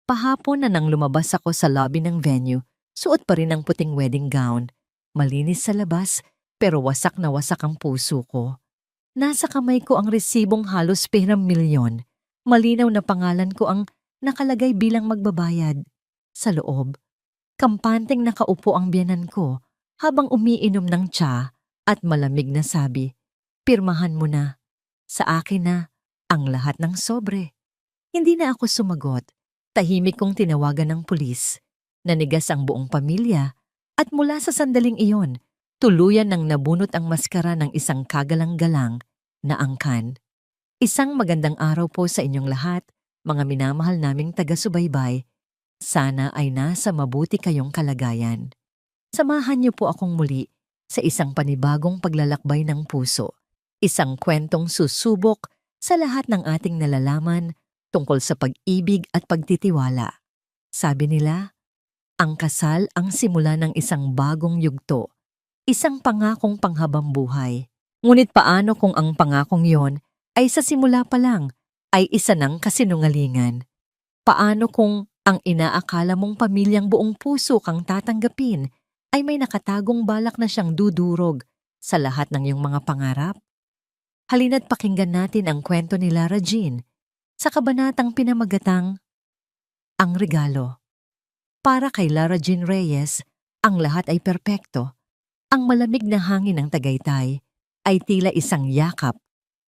Pahapon na nang lumabas ako sa lobby ng venue, suot pa rin ang puting wedding gown. Malinis sa labas, pero wasak na wasak ang puso ko. Nasa kamay ko ang resibong halos perang milyon. Malinaw na pangalan ko ang nakalagay bilang magbabayad. Sa loob, kampanteng nakaupo ang biyenan ko habang umiinom ng tsa at malamig na sabi, "Pirmahan mo na. Sa akin na ang lahat ng sobre." Hindi na ako sumagot. Tahimik kong tinawagan ng pulis. Nanigas ang buong pamilya at mula sa sandaling iyon, tuluyan nang nabunot ang maskara ng isang kagalang-galang na angkan. Isang magandang araw po sa inyong lahat, mga minamahal naming taga-subaybay. Sana ay nasa mabuti kayong kalagayan. Samahan niyo po akong muli sa isang panibagong paglalakbay ng puso. Isang kwentong susubok sa lahat ng ating nalalaman tungkol sa pag-ibig at pagtitiwala. Sabi nila, ang kasal ang simula ng isang bagong yugto, isang pangakong panghabang buhay. Ngunit paano kung ang pangakong yon ay sa simula pa lang ay isa ng kasinungalingan? Paano kung ang inaakala mong pamilyang buong puso kang tatanggapin ay may nakatagong balak na siyang dudurog sa lahat ng iyong mga pangarap? Halina't pakinggan natin ang kwento ni Lara Jean sa kabanatang pinamagatang Ang Regalo. Para kay Lara Jean Reyes, ang lahat ay perpekto. Ang malamig na hangin ng Tagaytay ay tila isang yakap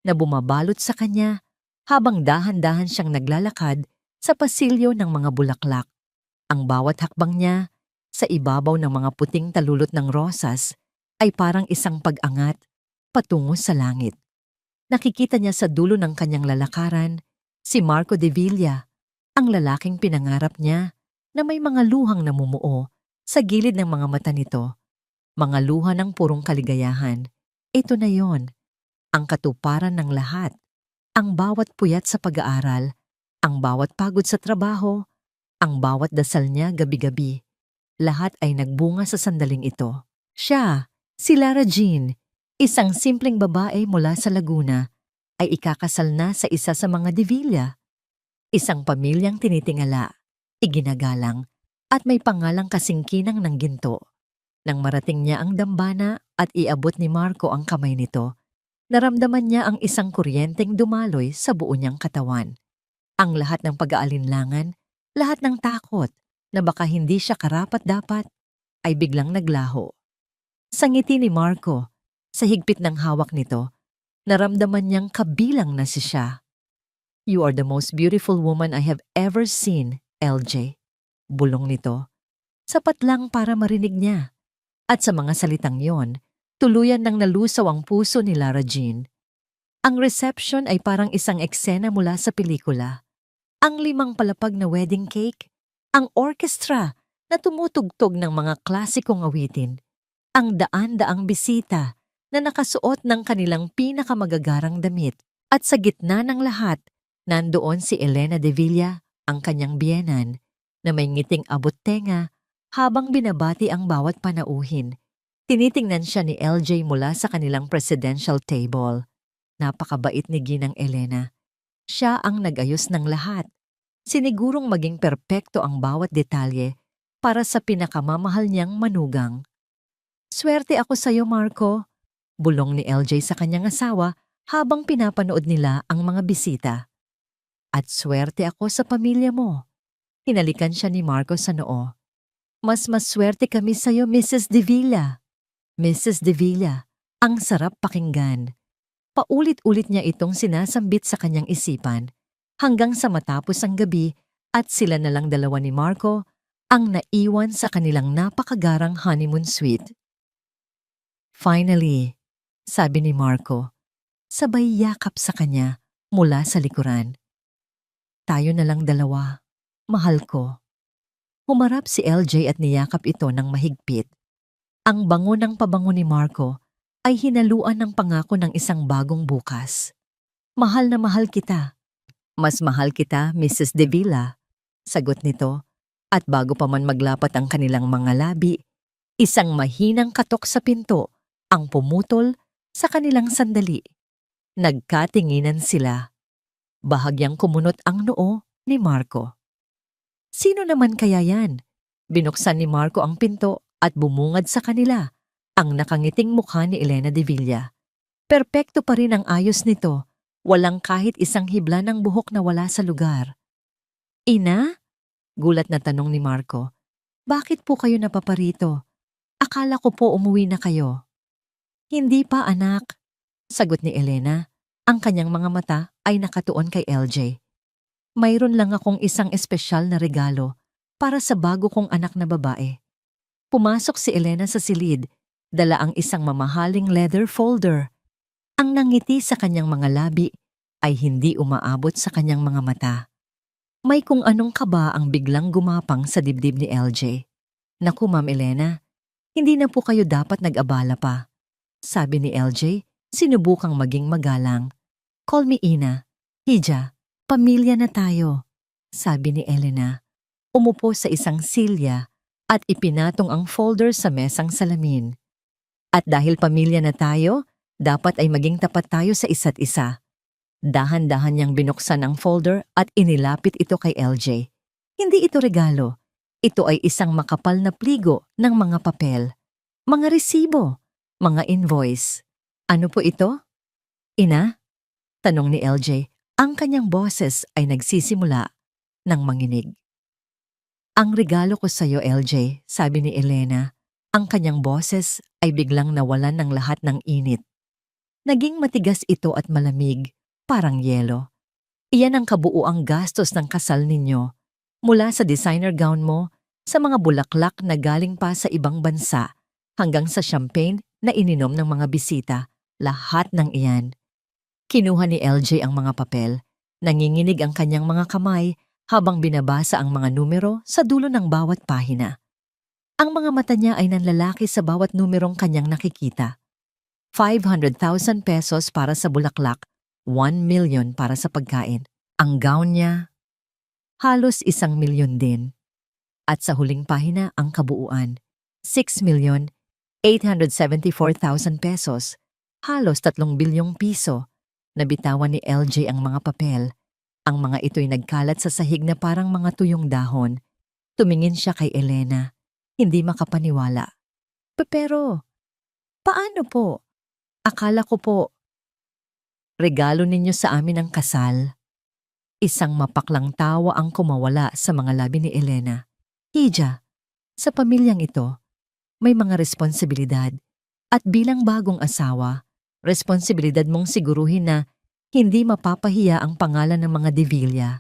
na bumabalot sa kanya habang dahan-dahan siyang naglalakad sa pasilyo ng mga bulaklak. Ang bawat hakbang niya sa ibabaw ng mga puting talulot ng rosas ay parang isang pag-angat patungo sa langit. Nakikita niya sa dulo ng kanyang lalakaran si Marco de Villa, ang lalaking pinangarap niya na may mga luhang namumuo sa gilid ng mga mata nito. Mga luha ng purong kaligayahan. Ito na yon, ang katuparan ng lahat. Ang bawat puyat sa pag-aaral, ang bawat pagod sa trabaho, ang bawat dasal niya gabi-gabi. Lahat ay nagbunga sa sandaling ito. Siya, si Lara Jean, isang simpleng babae mula sa Laguna, ay ikakasal na sa isa sa mga de Villa. Isang pamilyang tinitingala, iginagalang, at may pangalang kasingkinang ng ginto. Nang marating niya ang dambana at iabot ni Marco ang kamay nito, naramdaman niya ang isang kuryenteng dumaloy sa buo niyang katawan. Ang lahat ng pag-aalinlangan, lahat ng takot na baka hindi siya karapat-dapat, ay biglang naglaho. Sa ngiti ni Marco, sa higpit ng hawak nito, naramdaman niyang kabilang na si siya. "You are the most beautiful woman I have ever seen, LJ." Bulong nito. Sapat lang para marinig niya. At sa mga salitang yon, tuluyan nang nalusaw ang puso ni Lara Jean. Ang reception ay parang isang eksena mula sa pelikula. Ang 5 palapag na wedding cake, ang orchestra na tumutugtog ng mga klasikong awitin, ang daan-daang bisita na nakasuot ng kanilang pinakamagagarang damit. At sa gitna ng lahat, nandoon si Elena de Villa, ang kanyang biyenan, na may ngiting abot-tenga habang binabati ang bawat panauhin. Tinitingnan siya ni LJ mula sa kanilang presidential table. Napakabait ni Ginang Elena. Siya ang nag-ayos ng lahat. Sinigurong maging perpekto ang bawat detalye para sa pinakamamahal niyang manugang. "Swerte ako sa'yo, Marco," bulong ni LJ sa kanyang asawa habang pinapanood nila ang mga bisita. "At swerte ako sa pamilya mo." Hinalikan siya ni Marco sa noo. "Mas maswerte kami sa'yo, Mrs. de Villa." Mrs. de Villa, ang sarap pakinggan. Paulit-ulit niya itong sinasambit sa kanyang isipan hanggang sa matapos ang gabi at sila na lang dalawa ni Marco ang naiwan sa kanilang napakagarang honeymoon suite. "Finally," sabi ni Marco, sabay yakap sa kanya mula sa likuran. "Tayo na lang dalawa, mahal ko." Humarap si LJ at niyakap ito ng mahigpit. Ang bango ng pabango ni Marco ay hinaluan ng pangako ng isang bagong bukas. "Mahal na mahal kita." "Mas mahal kita, Mrs. de Villa," sagot nito. At bago pa man maglapat ang kanilang mga labi, isang mahinang katok sa pinto ang pumutol sa kanilang sandali. Nagkatinginan sila. Bahagyang kumunot ang noo ni Marco. Sino naman kaya yan? Binuksan ni Marco ang pinto at bumungad sa kanila ang nakangiting mukha ni Elena de Villa. Perpekto pa rin ang ayos nito, walang kahit isang hibla ng buhok na wala sa lugar. Ina? Gulat na tanong ni Marco. Bakit po kayo napaparito? Akala ko po umuwi na kayo. Hindi pa anak, sagot ni Elena. Ang kanyang mga mata ay nakatuon kay LJ. Mayroon lang akong isang espesyal na regalo para sa bago kong anak na babae. Pumasok si Elena sa silid, dala ang isang mamahaling leather folder. Ang nangiti sa kanyang mga labi ay hindi umaabot sa kanyang mga mata. May kung anong kaba ang biglang gumapang sa dibdib ni LJ. Naku, Ma'am Elena, hindi na po kayo dapat nag-abala pa. Sabi ni LJ, sinubukang maging magalang. Call me Ina. Hija, pamilya na tayo. Sabi ni Elena. Umupo sa isang silya at ipinatong ang folder sa mesang salamin. At dahil pamilya na tayo, dapat ay maging tapat tayo sa isa't isa. Dahan-dahan niyang binuksan ang folder at inilapit ito kay LJ. Hindi ito regalo. Ito ay isang makapal na pligo ng mga papel, mga resibo, mga invoice. Ano po ito? Ina? Tanong ni LJ. Ang kanyang boses ay nagsisimula ng manginig. Ang regalo ko sa iyo, LJ, sabi ni Elena. Ang kanyang boses ay biglang nawalan ng lahat ng init. Naging matigas ito at malamig, parang yelo. Iyan ang kabuuang gastos ng kasal ninyo. Mula sa designer gown mo, sa mga bulaklak na galing pa sa ibang bansa, hanggang sa champagne na ininom ng mga bisita, lahat ng iyan. Kinuha ni LJ ang mga papel, nanginginig ang kanyang mga kamay habang binabasa ang mga numero sa dulo ng bawat pahina. Ang mga mata niya ay nanlalaki sa bawat numerong kanyang nakikita. 500,000 pesos para sa bulaklak, 1 million para sa pagkain. Ang gown niya, halos 1 milyon din. At sa huling pahina ang kabuuan, 6,874,000 pesos, halos 3 bilyong piso. Nabitawan ni LJ ang mga papel. Ang mga ito'y nagkalat sa sahig na parang mga tuyong dahon. Tumingin siya kay Elena, hindi makapaniwala. Pero, paano po? Akala ko po, regalo ninyo sa amin ang kasal. Isang mapaklang tawa ang kumawala sa mga labi ni Elena. Hija, sa pamilyang ito, may mga responsibilidad. At bilang bagong asawa, responsibilidad mong siguruhin na hindi mapapahiya ang pangalan ng mga de Villa.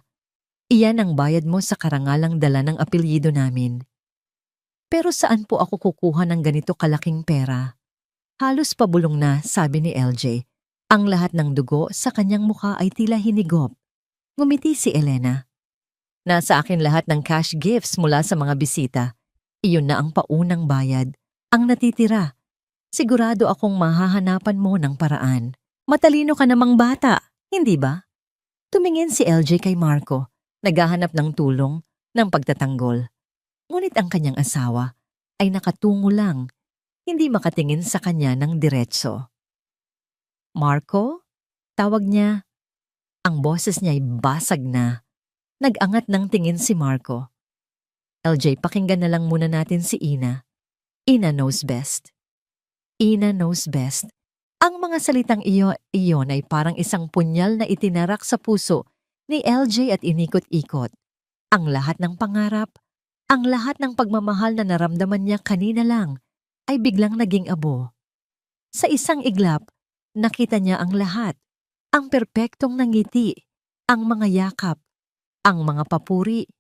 Iyan ang bayad mo sa karangalang dala ng apelyido namin. Pero saan po ako kukuha ng ganito kalaking pera? Halos pabulong na, sabi ni LJ. Ang lahat ng dugo sa kanyang mukha ay tila hinigop. Ngumiti si Elena. Nasa akin lahat ng cash gifts mula sa mga bisita. Iyon na ang paunang bayad. Ang natitira. Sigurado akong mahahanapan mo ng paraan. Matalino ka namang bata, hindi ba? Tumingin si LJ kay Marco, naghahanap ng tulong, ng pagtatanggol. Ngunit ang kanyang asawa ay nakatungo lang, hindi makatingin sa kanya ng diretso. Marco? Tawag niya. Ang boses niya ay basag na. Nag-angat ng tingin si Marco. LJ, pakinggan na lang muna natin si Ina. Ina knows best. Ina knows best. Ang mga salitang iyon ay parang isang punyal na itinarak sa puso ni LJ at inikot-ikot. Ang lahat ng pangarap, ang lahat ng pagmamahal na naramdaman niya kanina lang ay biglang naging abo. Sa isang iglap, nakita niya ang lahat, ang perpektong nangiti, ang mga yakap, ang mga papuri.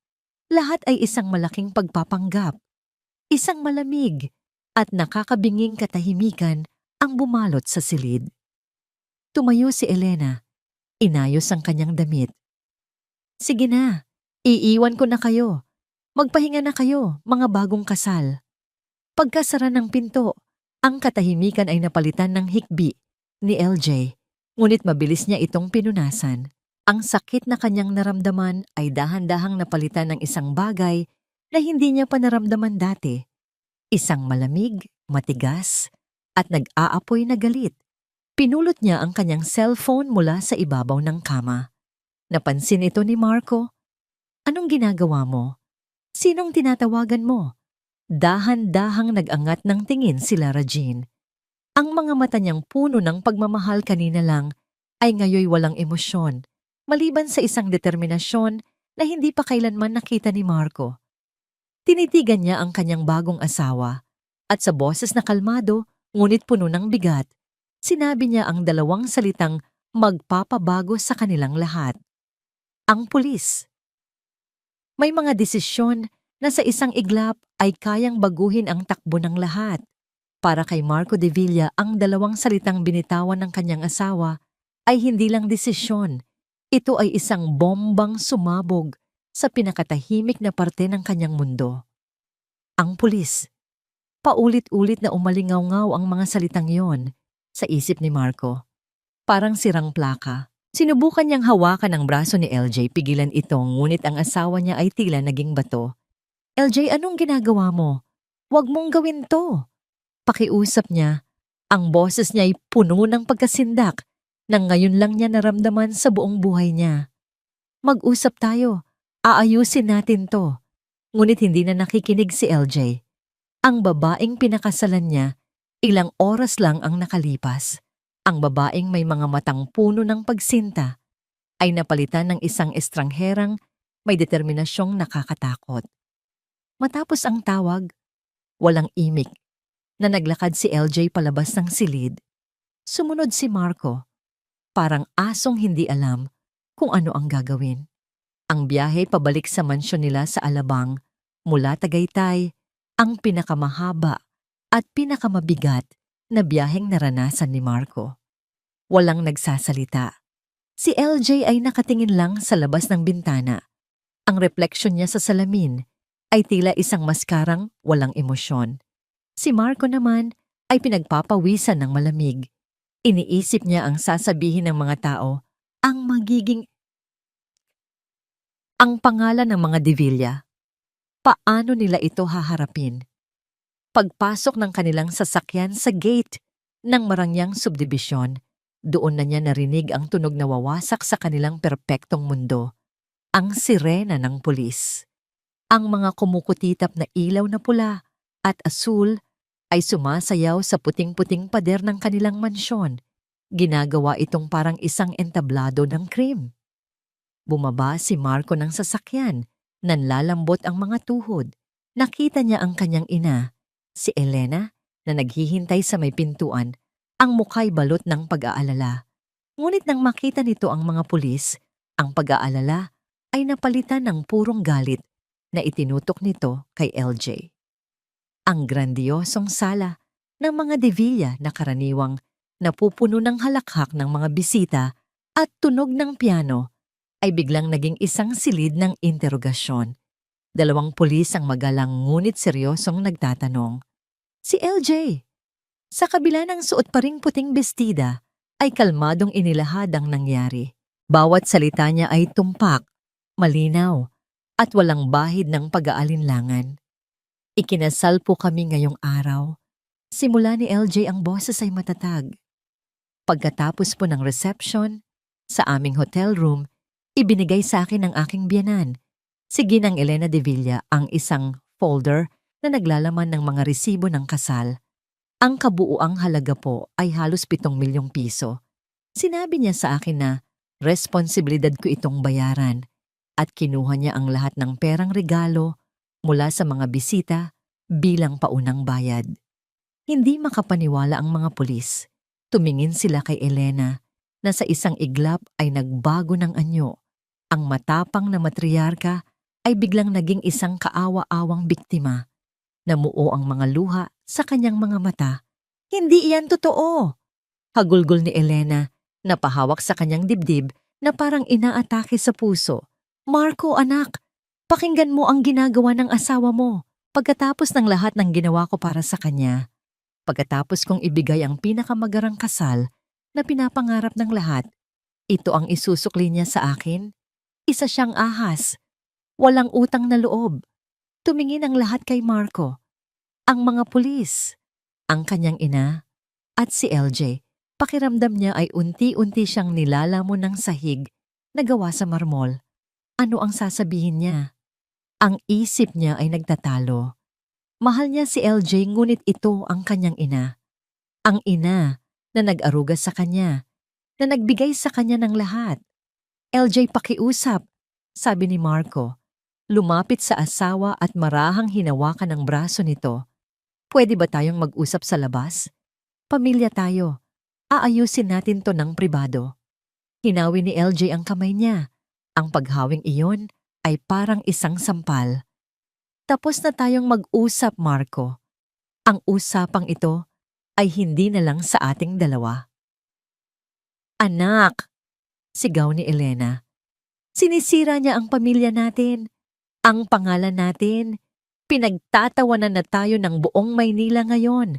Lahat ay isang malaking pagpapanggap, isang malamig at nakakabinging katahimikan ang bumalot sa silid. Tumayo si Elena, inayos ang kanyang damit. Sige na, iiwan ko na kayo. Magpahinga na kayo, mga bagong kasal. Pagkasara ng pinto, ang katahimikan ay napalitan ng hikbi ni LJ, ngunit mabilis niya itong pinunasan. Ang sakit na kanyang naramdaman ay dahan-dahang napalitan ng isang bagay na hindi niya pa naramdaman dati. Isang malamig, matigas, at nag-aapoy na galit. Pinulot niya ang kanyang cellphone mula sa ibabaw ng kama. Napansin ito ni Marco. Anong ginagawa mo? Sinong tinatawagan mo? Dahan-dahang nag-angat ng tingin si Lara Jean. Ang mga mata niyang puno ng pagmamahal kanina lang ay ngayoy walang emosyon, maliban sa isang determinasyon na hindi pa kailanman nakita ni Marco. Tinitigan niya ang kanyang bagong asawa at sa boses na kalmado ngunit puno ng bigat, sinabi niya ang dalawang salitang magpapabago sa kanilang lahat. Ang pulis. May mga desisyon na sa isang iglap ay kayang baguhin ang takbo ng lahat. Para kay Marco de Villa, ang dalawang salitang binitawan ng kanyang asawa ay hindi lang desisyon. Ito ay isang bombang sumabog sa pinakatahimik na parte ng kanyang mundo. Ang pulis. Paulit-ulit na umalingaw-ngaw ang mga salitang yon sa isip ni Marco. Parang sirang plaka. Sinubukan niyang hawakan ang braso ni LJ, pigilan ito, ngunit ang asawa niya ay tila naging bato. LJ, anong ginagawa mo? Huwag mong gawin to. Pakiusap niya. Ang boses niya ay puno ng pagkasindak na ngayon lang niya naramdaman sa buong buhay niya. Mag-usap tayo. Aayusin natin to. Ngunit hindi na nakikinig si LJ. Ang babaeng pinakasalan niya, ilang oras lang ang nakalipas. Ang babaeng may mga matang puno ng pagsinta ay napalitan ng isang estrangherang may determinasyong nakakatakot. Matapos ang tawag, walang imik, na naglakad si LJ palabas ng silid. Sumunod si Marco, parang asong hindi alam kung ano ang gagawin. Ang biyahe pabalik sa mansyon nila sa Alabang mula Tagaytay, ang pinakamahaba at pinakamabigat na biyaheng naranasan ni Marco. Walang nagsasalita. Si LJ ay nakatingin lang sa labas ng bintana. Ang refleksyon niya sa salamin ay tila isang maskarang walang emosyon. Si Marco naman ay pinagpapawisan ng malamig. Iniisip niya ang sasabihin ng mga tao, ang pangalan ng mga De Villa. Paano nila ito haharapin? Pagpasok ng kanilang sasakyan sa gate ng Marangyang subdibisyon, doon na niya narinig ang tunog na wawasak sa kanilang perpektong mundo, ang sirena ng pulis. Ang mga kumukutitap na ilaw na pula at asul ay sumasayaw sa puting-puting pader ng kanilang mansyon. Ginagawa itong parang isang entablado ng krim. Bumaba si Marco ng sasakyan, nanlalambot ang mga tuhod. Nakita niya ang kanyang ina, si Elena, na naghihintay sa may pintuan, ang mukha'y balot ng pag-aalala. Ngunit nang makita nito ang mga pulis, ang pag-aalala ay napalitan ng purong galit na itinutok nito kay LJ. Ang grandiosong sala ng mga De Villa na karaniwang napupuno ng halakhak ng mga bisita at tunog ng piano ay biglang naging isang silid ng interogasyon. Dalawang pulis ang magalang ngunit seryosong nagtatanong. Si LJ, sa kabila ng suot pa ring puting bestida, ay kalmadong inilahad ang nangyari. Bawat salita niya ay tumpak, malinaw, at walang bahid ng pag-aalinlangan. Ikinasal po kami ngayong araw. Simula ni LJ ang boses ay matatag. Pagkatapos po ng reception, sa aming hotel room, ibinigay sa akin ng aking biyanan, si Ginang Elena De Villa, ang isang folder na naglalaman ng mga resibo ng kasal. Ang kabuuang halaga po ay halos 7 milyong piso. Sinabi niya sa akin na responsibilidad ko itong bayaran at kinuha niya ang lahat ng perang regalo mula sa mga bisita bilang paunang bayad. Hindi makapaniwala ang mga pulis. Tumingin sila kay Elena na sa isang iglap ay nagbago ng anyo. Ang matapang na matriarka ay biglang naging isang kaawa-awang biktima. Namuo ang mga luha sa kanyang mga mata. Hindi iyan totoo! Hagulgol ni Elena, napahawak sa kanyang dibdib na parang inaatake sa puso. Marco, anak, pakinggan mo ang ginagawa ng asawa mo pagkatapos ng lahat ng ginawa ko para sa kanya. Pagkatapos kong ibigay ang pinakamagarang kasal na pinapangarap ng lahat, ito ang isusukli niya sa akin. Isa siyang ahas. Walang utang na loob. Tumingin ang lahat kay Marco. Ang mga pulis, ang kanyang ina, at si LJ. Pakiramdam niya ay unti-unti siyang nilalamon ng sahig na gawa sa marmol. Ano ang sasabihin niya? Ang isip niya ay nagtatalo. Mahal niya si LJ ngunit ito ang kanyang ina. Ang ina na nag-aruga sa kanya, na nagbigay sa kanya ng lahat. LJ, pakiusap, sabi ni Marco. Lumapit sa asawa at marahang hinawakan ang braso nito. Pwede ba tayong mag-usap sa labas? Pamilya tayo. Aayusin natin to ng pribado. Hinawi ni LJ ang kamay niya. Ang paghawing iyon ay parang isang sampal. Tapos na tayong mag-usap, Marco. Ang usapang ito ay hindi na lang sa ating dalawa. Anak! Sigaw ni Elena. Sinisira niya ang pamilya natin. Ang pangalan natin. Pinagtatawanan na tayo ng buong Maynila ngayon.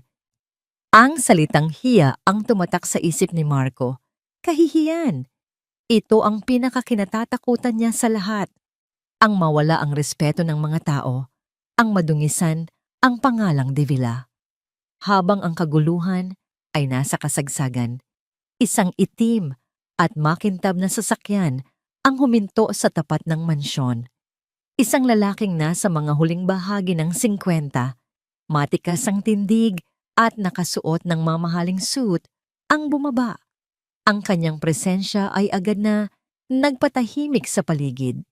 Ang salitang hiya ang tumatak sa isip ni Marco. Kahihiyan. Ito ang pinakakinatatakutan niya sa lahat. Ang mawala ang respeto ng mga tao. Ang madungisan ang pangalang Davila. Habang ang kaguluhan ay nasa kasagsagan, isang itim at makintab na sasakyan ang huminto sa tapat ng mansyon. Isang lalaking nasa mga huling bahagi ng 50, matikas ang tindig at nakasuot ng mamahaling suit ang bumaba. Ang kanyang presensya ay agad na nagpatahimik sa paligid.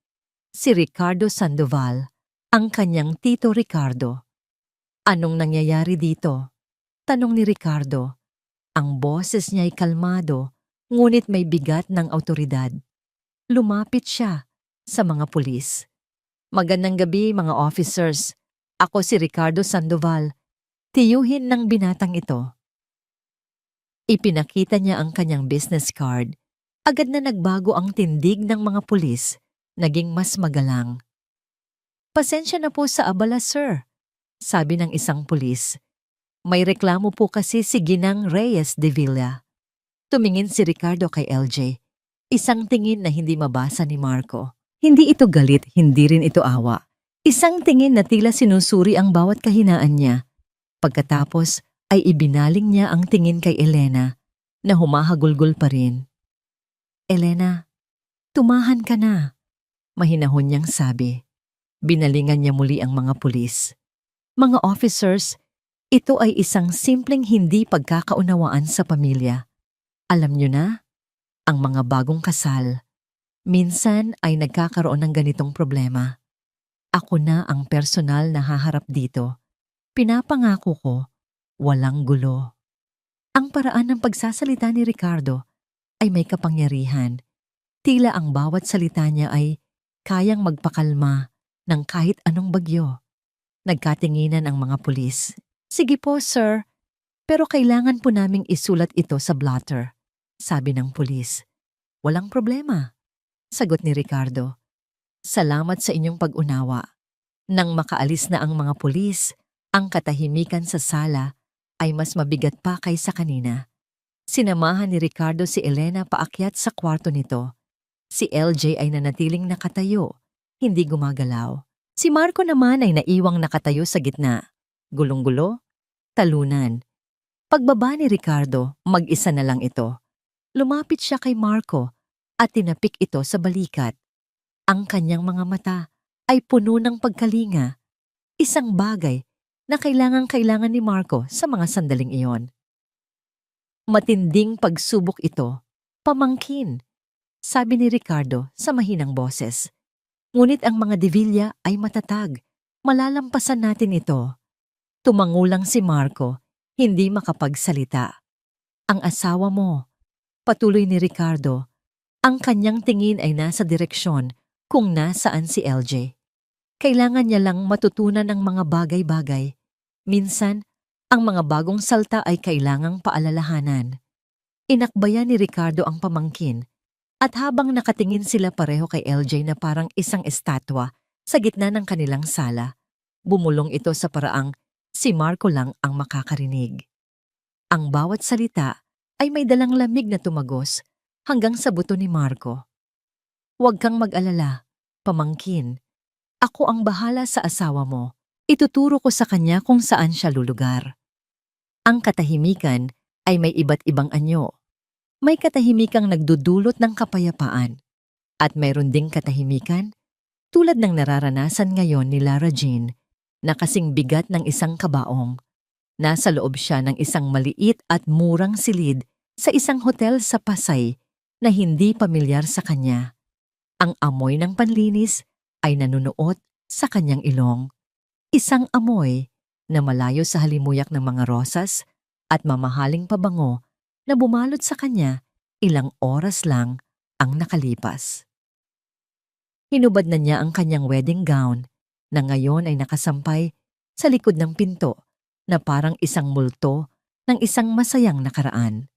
Si Ricardo Sandoval, ang kanyang tito Ricardo. Anong nangyayari dito? Tanong ni Ricardo. Ang boses niya ay kalmado, ngunit may bigat ng awtoridad. Lumapit siya sa mga pulis. Magandang gabi, mga officers. Ako si Ricardo Sandoval. Tiyuhin ng binatang ito. Ipinakita niya ang kanyang business card. Agad na nagbago ang tindig ng mga pulis, naging mas magalang. Pasensya na po sa abala, sir, sabi ng isang pulis. May reklamo po kasi si Ginang Reyes de Villa. Tumingin si Ricardo kay LJ. Isang tingin na hindi mabasa ni Marco. Hindi ito galit, hindi rin ito awa. Isang tingin na tila sinusuri ang bawat kahinaan niya. Pagkatapos ay ibinaling niya ang tingin kay Elena na humahagulgol pa rin. Elena, tumahan ka na, mahinahon niyang sabi. Binalingan niya muli ang mga pulis. Mga officers, ito ay isang simpleng hindi pagkakaunawaan sa pamilya. Alam niyo na, ang mga bagong kasal, minsan ay nagkakaroon ng ganitong problema. Ako na ang personal na haharap dito. Pinapangako ko, walang gulo. Ang paraan ng pagsasalita ni Ricardo ay may kapangyarihan. Tila ang bawat salita niya ay kayang magpakalma ng kahit anong bagyo. Nagkatinginan ang mga pulis. Sige po, sir, pero kailangan po naming isulat ito sa blotter, sabi ng pulis. Walang problema, sagot ni Ricardo. Salamat sa inyong pag-unawa. Nang makaalis na ang mga pulis, ang katahimikan sa sala ay mas mabigat pa kaysa kanina. Sinamahan ni Ricardo si Elena paakyat sa kwarto nito. Si LJ ay nanatiling nakatayo, hindi gumagalaw. Si Marco naman ay naiwang nakatayo sa gitna. Gulong-gulo, talunan. Pagbaba ni Ricardo, mag-isa na lang ito. Lumapit siya kay Marco at tinapik ito sa balikat. Ang kanyang mga mata ay puno ng pagkalinga. Isang bagay na kailangan ni Marco sa mga sandaling iyon. Matinding pagsubok ito, pamangkin, sabi ni Ricardo sa mahinang boses. Ngunit ang mga De Villa ay matatag. Malalampasan natin ito. Tumangulang si Marco, hindi makapagsalita. Ang asawa mo, patuloy ni Ricardo, ang kanyang tingin ay nasa direksyon kung nasaan si LJ. Kailangan niya lang matutunan ng mga bagay-bagay. Minsan, ang mga bagong salta ay kailangang paalalahanan. Inakbayan ni Ricardo ang pamangkin at habang nakatingin sila pareho kay LJ na parang isang estatwa sa gitna ng kanilang sala, bumulong ito sa paraang si Marco lang ang makakarinig. Ang bawat salita ay may dalang lamig na tumagos hanggang sa buto ni Marco. Huwag kang mag-alala, pamangkin. Ako ang bahala sa asawa mo. Ituturo ko sa kanya kung saan siya lulugar. Ang katahimikan ay may iba't ibang anyo. May katahimikang nagdudulot ng kapayapaan. At mayroon ding katahimikan Tulad ng nararanasan ngayon ni Lara Jean na kasing bigat ng isang kabaong. Nasa loob siya ng isang maliit at murang silid sa isang hotel sa Pasay na hindi pamilyar sa kanya. Ang amoy ng panlinis ay nanunuot sa kanyang ilong. Isang amoy na malayo sa halimuyak ng mga rosas at mamahaling pabango na bumalot sa kanya ilang oras lang ang nakalipas. Hinubad na niya ang kanyang wedding gown na ngayon ay nakasampay sa likod ng pinto na parang isang multo ng isang masayang nakaraan.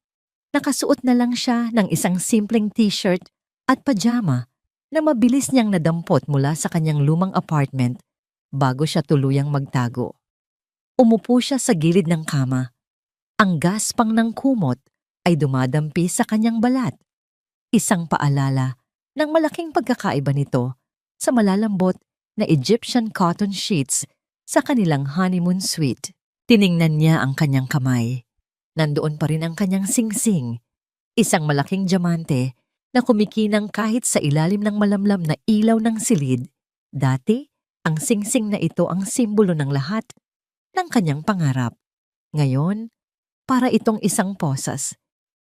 Nakasuot na lang siya ng isang simpleng t-shirt at pajama na mabilis niyang nadampot mula sa kanyang lumang apartment bago siya tuluyang magtago. Umupo siya sa gilid ng kama. Ang gaspang ng kumot ay dumadampi sa kanyang balat. Isang paalala ng malaking pagkakaiba nito sa malalambot na Egyptian cotton sheets sa kanilang honeymoon suite. Tiningnan niya ang kanyang kamay. Nandoon pa rin ang kanyang singsing, isang malaking diamante na kumikinang kahit sa ilalim ng malamlam na ilaw ng silid. Dati, ang singsing na ito ang simbolo ng lahat ng kanyang pangarap. Ngayon, para itong isang posas,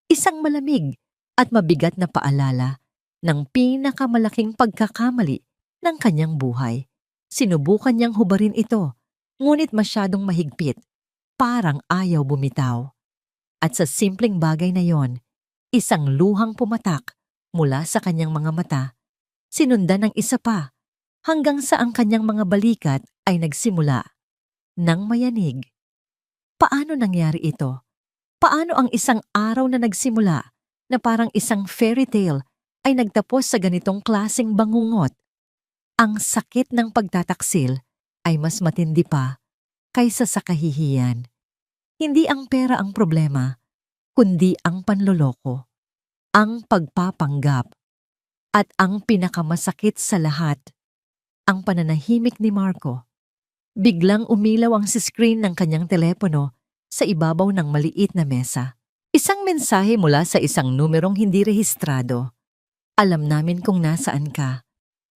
isang malamig at mabigat na paalala ng pinakamalaking pagkakamali ng kanyang buhay. Sinubukan niyang hubarin ito, ngunit masyadong mahigpit. Parang ayaw bumitaw. At sa simpleng bagay na yon, isang luhang pumatak mula sa kanyang mga mata, sinundan ng isa pa, hanggang sa ang kanyang mga balikat ay nagsimula ng mayanig. Paano nangyari ito? Paano ang isang araw na nagsimula na parang isang fairy tale ay nagtapos sa ganitong klaseng bangungot? Ang sakit ng pagtataksil ay mas matindi pa kaysa sa kahihiyan. Hindi ang pera ang problema, kundi ang panloloko, ang pagpapanggap, at ang pinakamasakit sa lahat, ang pananahimik ni Marco. Biglang umilaw ang screen ng kanyang telepono sa ibabaw ng maliit na mesa. Isang mensahe mula sa isang numerong hindi rehistrado. Alam namin kung nasaan ka.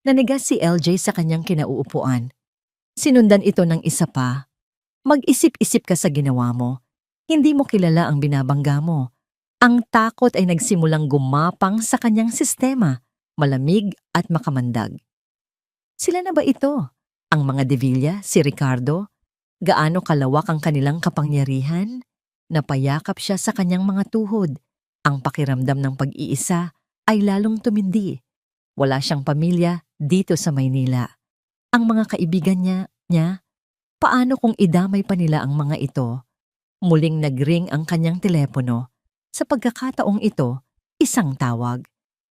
Nanigas si LJ sa kanyang kinauupuan. Sinundan ito ng isa pa. Mag-isip-isip ka sa ginawa mo. Hindi mo kilala ang binabangga mo. Ang takot ay nagsimulang gumapang sa kanyang sistema, malamig at makamandag. Sila na ba ito? Ang mga De Villa, si Ricardo? Gaano kalawak ang kanilang kapangyarihan? Napayakap siya sa kanyang mga tuhod. Ang pakiramdam ng pag-iisa ay lalong tumindi. Wala siyang pamilya dito sa Maynila. Ang mga kaibigan niya, paano kung idamay pa nila ang mga ito? Muling nagring ang kanyang telepono. Sa pagkakataong ito, isang tawag.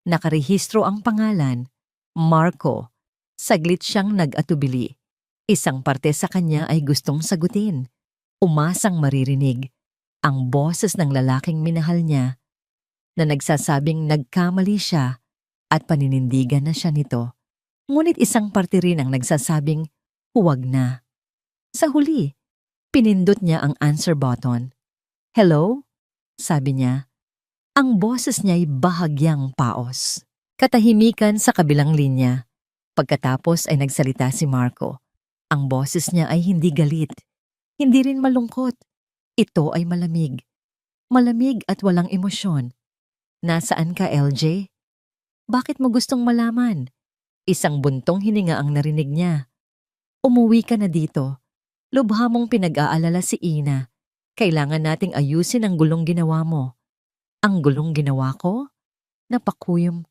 Nakarehistro ang pangalan, Marco. Saglit siyang nag-atubili. Isang parte sa kanya ay gustong sagutin. Umasang maririnig ang boses ng lalaking minahal niya na nagsasabing nagkamali siya at paninindigan na siya nito. Ngunit isang parte rin ang nagsasabing huwag na. Sa huli, pinindot niya ang answer button. Hello? Sabi niya. Ang boses niya'y bahagyang paos. Katahimikan sa kabilang linya. Pagkatapos ay nagsalita si Marco. Ang boses niya ay hindi galit. Hindi rin malungkot. Ito ay malamig. Malamig at walang emosyon. Nasaan ka, LJ? Bakit mo gustong malaman? Isang buntong hininga ang narinig niya. Umuwi ka na dito. Lubha mong pinag-aalala si Ina. Kailangan nating ayusin ang gulong ginawa mo. Ang gulong ginawa ko? Napakuyom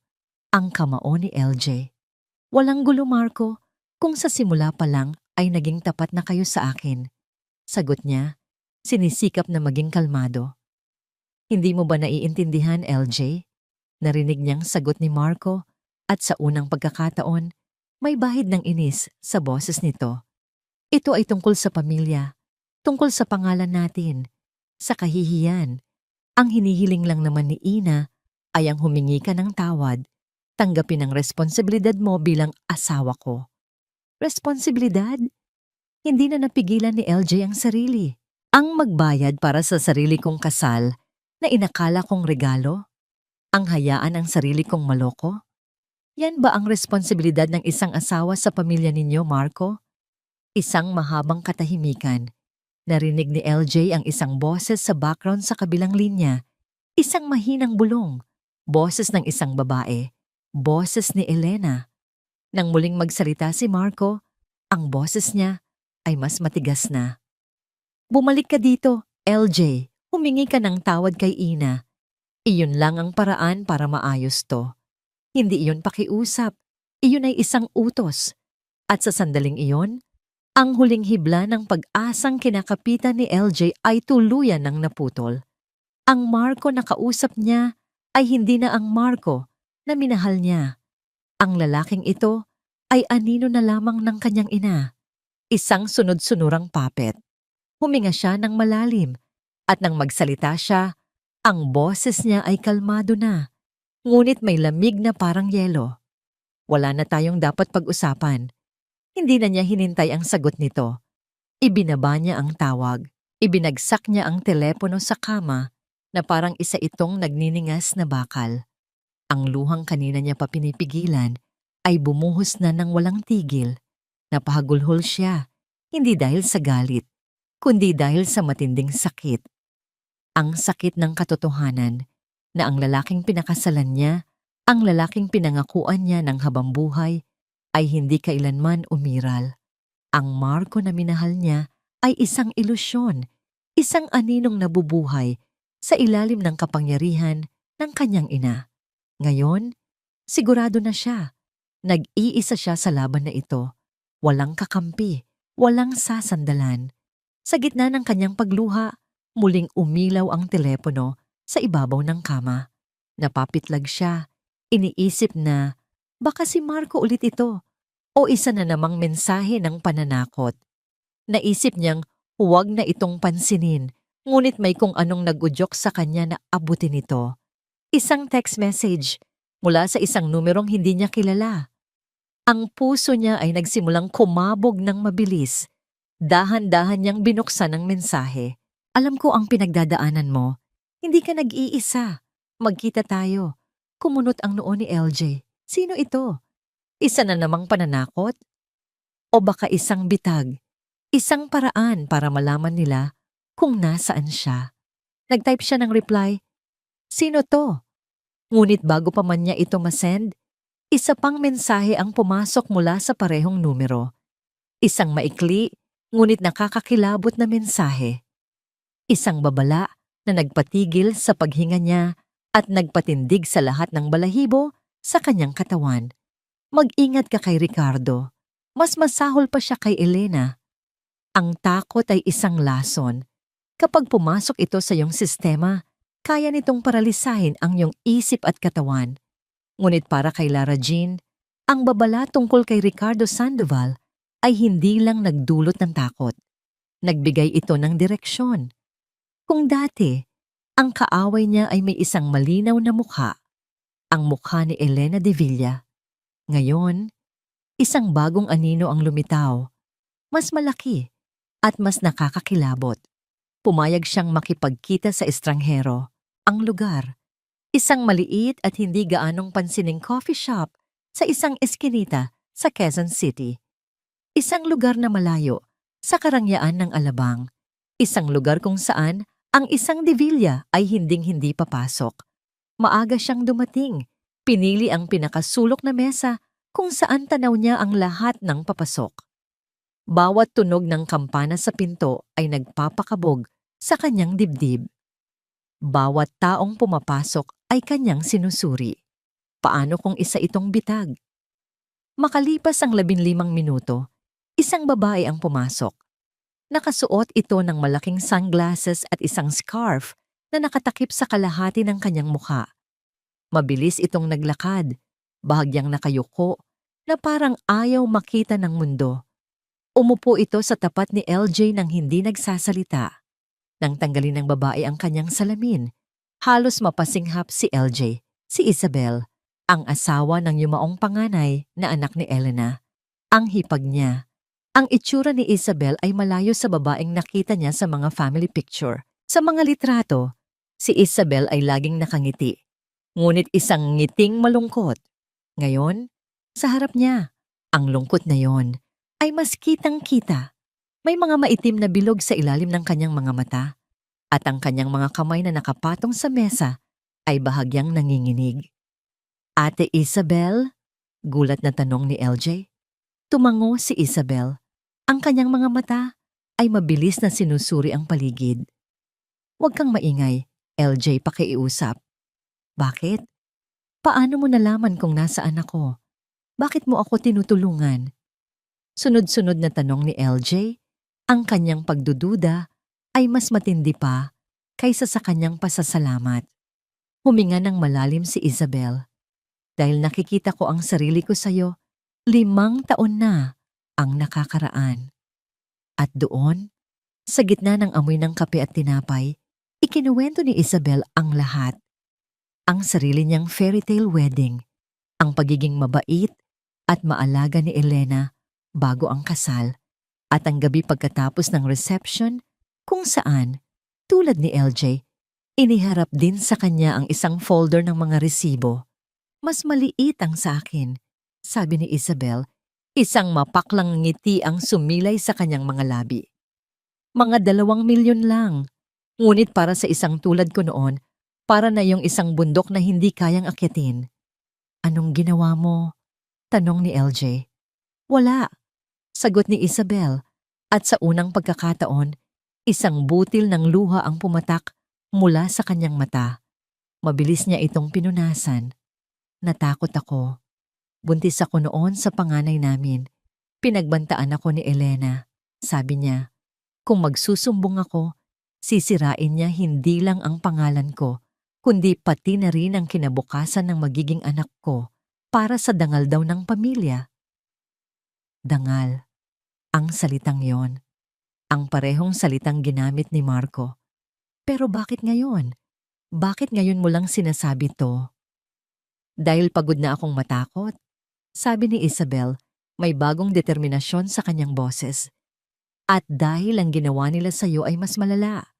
ang kamao ni LJ. Walang gulo, Marco. Kung sa simula pa lang ay naging tapat na kayo sa akin. Sagot niya, sinisikap na maging kalmado. Hindi mo ba naiintindihan, LJ? Narinig niyang sagot ni Marco at sa unang pagkakataon, may bahid ng inis sa boses nito. Ito ay tungkol sa pamilya, tungkol sa pangalan natin, sa kahihiyan. Ang hinihiling lang naman ni Ina ay ang humingi ka ng tawad, tanggapin ang responsibilidad mo bilang asawa ko. Responsibilidad? Hindi na napigilan ni LJ ang sarili. Ang magbayad para sa sarili kong kasal na inakala kong regalo? Ang hayaan ang sarili kong maloko? Yan ba ang responsibilidad ng isang asawa sa pamilya ninyo, Marco? Isang mahabang katahimikan. Narinig ni LJ ang isang boses sa background sa kabilang linya. Isang mahinang bulong. Boses ng isang babae. Boses ni Elena. Nang muling magsalita si Marco, ang boses niya ay mas matigas na. Bumalik ka dito, LJ. Humingi ka ng tawad kay Ina. Iyon lang ang paraan para maayos to. Hindi iyon pakiusap. Iyon ay isang utos. At sa sandaling iyon, ang huling hibla ng pag-asang kinakapitan ni LJ ay tuluyan ng naputol. Ang Marco na kausap niya ay hindi na ang Marco na minahal niya. Ang lalaking ito ay anino na lamang ng kanyang ina. Isang sunod-sunurang puppet. Huminga siya ng malalim at nang magsalita siya, ang boses niya ay kalmado na. Ngunit may lamig na parang yelo. Wala na tayong dapat pag-usapan. Hindi na niya hinintay ang sagot nito. Ibinaba niya ang tawag. Ibinagsak niya ang telepono sa kama na parang isa itong nagniningas na bakal. Ang luhang kanina niya pa pinipigilan ay bumuhos na ng walang tigil. Napahagulhol siya, hindi dahil sa galit, kundi dahil sa matinding sakit. Ang sakit ng katotohanan na ang lalaking pinakasalan niya, ang lalaking pinangakuan niya ng habambuhay, ay hindi kailanman umiral. Ang Marco na minahal niya ay isang ilusyon, isang aninong nabubuhay sa ilalim ng kapangyarihan ng kanyang ina. Ngayon, sigurado na siya. Nag-iisa siya sa laban na ito. Walang kakampi, walang sasandalan. Sa gitna ng kanyang pagluha, muling umilaw ang telepono sa ibabaw ng kama. Napapitlag siya. Iniisip na, baka si Marco ulit ito o isa na namang mensahe ng pananakot. Naisip niyang huwag na itong pansinin, ngunit may kung anong nag-udyok sa kanya na abutin ito. Isang text message mula sa isang numerong hindi niya kilala. Ang puso niya ay nagsimulang kumabog ng mabilis. Dahan-dahan niyang binuksan ang mensahe. Alam ko ang pinagdadaanan mo. Hindi ka nag-iisa. Magkita tayo. Kumunot ang noo ni LJ. Sino ito? Isa na namang pananakot? O baka isang bitag? Isang paraan para malaman nila kung nasaan siya. Nag-type siya ng reply, "Sino to?" Ngunit bago pa man niya ito masend, isa pang mensahe ang pumasok mula sa parehong numero. Isang maikli, ngunit nakakakilabot na mensahe. Isang babala na nagpatigil sa paghinga niya at nagpatindig sa lahat ng balahibo sa kanyang katawan. Mag-ingat ka kay Ricardo. Mas masahol pa siya kay Elena. Ang takot ay isang lason. Kapag pumasok ito sa iyong sistema, kaya nitong paralisahin ang iyong isip at katawan. Ngunit para kay Lara Jean, ang babala tungkol kay Ricardo Sandoval ay hindi lang nagdulot ng takot. Nagbigay ito ng direksyon. Kung dati, ang kaaway niya ay may isang malinaw na mukha, ang mukha ni Elena de Villa. Ngayon, isang bagong anino ang lumitaw, mas malaki at mas nakakakilabot. Pumayag siyang makipagkita sa estranghero, ang lugar. Isang maliit at hindi gaanong pansining coffee shop sa isang eskinita sa Quezon City. Isang lugar na malayo sa karangyaan ng Alabang. Isang lugar kung saan ang isang de Villa ay hinding-hindi papasok. Maaga siyang dumating. Pinili ang pinakasulok na mesa kung saan tanaw niya ang lahat ng papasok. Bawat tunog ng kampana sa pinto ay nagpapakabog sa kanyang dibdib. Bawat taong pumapasok ay kanyang sinusuri. Paano kung isa itong bitag? Makalipas ang 15 minuto, isang babae ang pumasok. Nakasuot ito ng malaking sunglasses at isang scarf na nakatakip sa kalahati ng kanyang mukha. Mabilis itong naglakad, bahagyang nakayuko, na parang ayaw makita ng mundo. Umupo ito sa tapat ni LJ nang hindi nagsasalita. Nang tanggalin ng babae ang kanyang salamin, halos mapasinghap si LJ, si Isabel, ang asawa ng yumaong panganay na anak ni Elena. Ang hipag niya. Ang itsura ni Isabel ay malayo sa babaeng nakita niya sa mga family picture. Sa mga litrato, si Isabel ay laging nakangiti. Ngunit isang ngiting malungkot. Ngayon, sa harap niya, ang lungkot na yon ay mas kitang-kita. May mga maitim na bilog sa ilalim ng kanyang mga mata at ang kanyang mga kamay na nakapatong sa mesa ay bahagyang nanginginig. Ate Isabel? Gulat na tanong ni LJ. Tumango si Isabel. Ang kanyang mga mata ay mabilis na sinusuri ang paligid. Huwag kang maingay, LJ pakiusap. Bakit? Paano mo nalaman kung nasaan ako? Bakit mo ako tinutulungan? Sunod-sunod na tanong ni LJ, ang kanyang pagdududa ay mas matindi pa kaysa sa kanyang pasasalamat. Huminga ng malalim si Isabel. Dahil nakikita ko ang sarili ko sa'yo, 5 taon na ang nakakaraan. At doon, sa gitna ng amoy ng kape at tinapay, ikinuwento ni Isabel ang lahat. Ang sarili niyang fairy tale wedding, ang pagiging mabait at maalaga ni Elena bago ang kasal, at ang gabi pagkatapos ng reception kung saan, tulad ni LJ, iniharap din sa kanya ang isang folder ng mga resibo. Mas maliit ang sa akin, sabi ni Isabel, isang mapaklang ngiti ang sumilay sa kanyang mga labi. Mga 2 milyon lang, ngunit para sa isang tulad ko noon, para na yung isang bundok na hindi kayang akyatin. Anong ginawa mo? Tanong ni LJ. Wala, sagot ni Isabel, at sa unang pagkakataon, isang butil ng luha ang pumatak mula sa kanyang mata. Mabilis niya itong pinunasan. Natakot ako. Buntis ako noon sa panganay namin. Pinagbantaan ako ni Elena. Sabi niya, kung magsusumbong ako, sisirain niya hindi lang ang pangalan ko, kundi pati na rin ang kinabukasan ng magiging anak ko para sa dangal daw ng pamilya. Dangal. Ang salitang yon. Ang parehong salitang ginamit ni Marco. Pero bakit ngayon? Bakit ngayon mo lang sinasabi to? Dahil pagod na akong matakot. Sabi ni Isabel, may bagong determinasyon sa kanyang boses. At dahil ang ginawa nila sa iyo ay mas malala,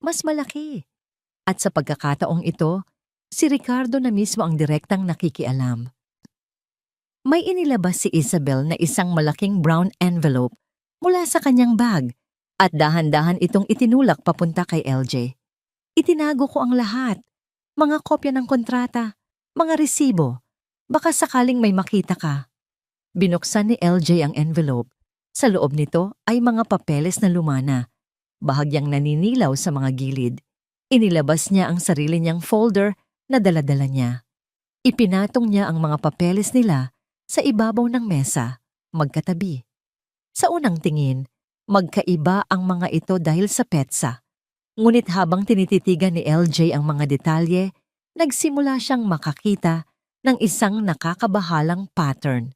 mas malaki. At sa pagkakataong ito, si Ricardo na mismo ang direktang nakikialam. May inilabas si Isabel na isang malaking brown envelope mula sa kanyang bag at dahan-dahan itong itinulak papunta kay LJ. Itinago ko ang lahat, mga kopya ng kontrata, mga resibo, baka sakaling may makita ka. Binuksan ni LJ ang envelope. Sa loob nito ay mga papeles na lumana, bahagyang naninilaw sa mga gilid. Inilabas niya ang sarili niyang folder na dala-dala niya. Ipinatong niya ang mga papeles nila sa ibabaw ng mesa, magkatabi. Sa unang tingin, magkaiba ang mga ito dahil sa petsa. Ngunit habang tinititigan ni LJ ang mga detalye, nagsimula siyang makakita ng isang nakakabahalang pattern.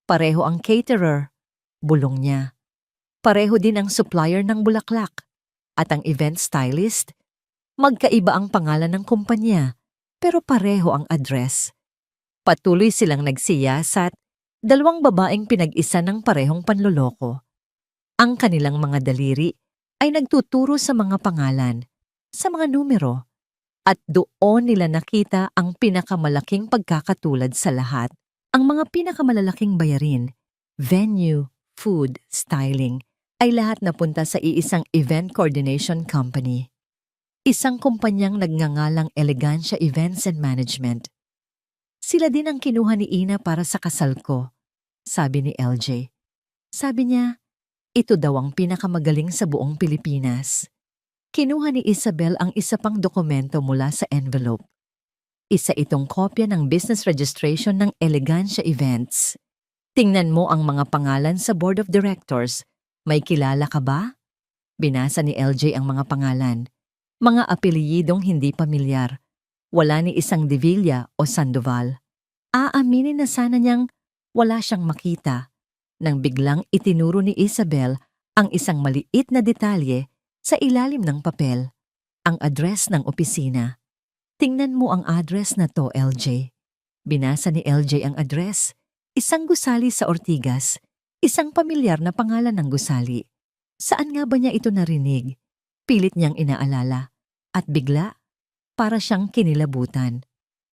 Pareho ang caterer, bulong niya. Pareho din ang supplier ng bulaklak. At ang event stylist, magkaiba ang pangalan ng kumpanya, pero pareho ang address. Patuloy silang nagsiyasat, 2 babaeng pinag-isa ng parehong panloloko. Ang kanilang mga daliri ay nagtuturo sa mga pangalan, sa mga numero, at doon nila nakita ang pinakamalaking pagkakatulad sa lahat. Ang mga pinakamalalaking bayarin, venue, food, styling, ay lahat napunta sa iisang event coordination company. Isang kumpanyang nagngangalang Elegancia Events and Management. Sila din ang kinuha ni Ina para sa kasal ko, sabi ni LJ. Sabi niya, ito daw ang pinakamagaling sa buong Pilipinas. Kinuha ni Isabel ang isa pang dokumento mula sa envelope. Isa itong kopya ng business registration ng Elegancia Events. Tingnan mo ang mga pangalan sa board of directors. May kilala ka ba? Binasa ni LJ ang mga pangalan. Mga apelyidong hindi pamilyar. Wala ni isang De Villa o Sandoval. Aaminin na sana niyang wala siyang makita. Nang biglang itinuro ni Isabel ang isang maliit na detalye sa ilalim ng papel, ang address ng opisina. Tingnan mo ang address na to, LJ. Binasa ni LJ ang address. Isang gusali sa Ortigas. Isang pamilyar na pangalan ng gusali. Saan nga ba niya ito narinig? Pilit niyang inaalala. At bigla, para siyang kinilabutan.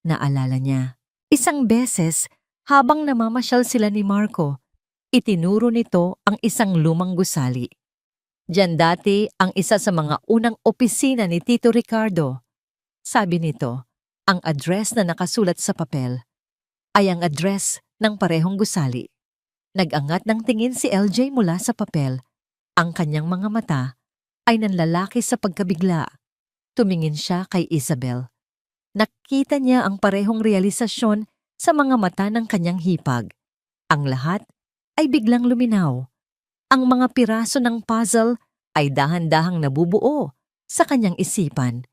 Naalala niya. Isang beses, Habang namamasyal sila ni Marco, itinuro nito ang isang lumang gusali. Diyan dati ang isa sa mga unang opisina ni Tito Ricardo. Sabi nito, ang address na nakasulat sa papel ay ang address ng parehong gusali. Nag-angat ng tingin si LJ mula sa papel. Ang kanyang mga mata ay nanlalaki sa pagkabigla. Tumingin siya kay Isabel. Nakita niya ang parehong realisasyon sa mga mata ng kanyang hipag. Ang lahat ay biglang luminaw. Ang mga piraso ng puzzle ay dahan-dahang nabubuo sa kanyang isipan.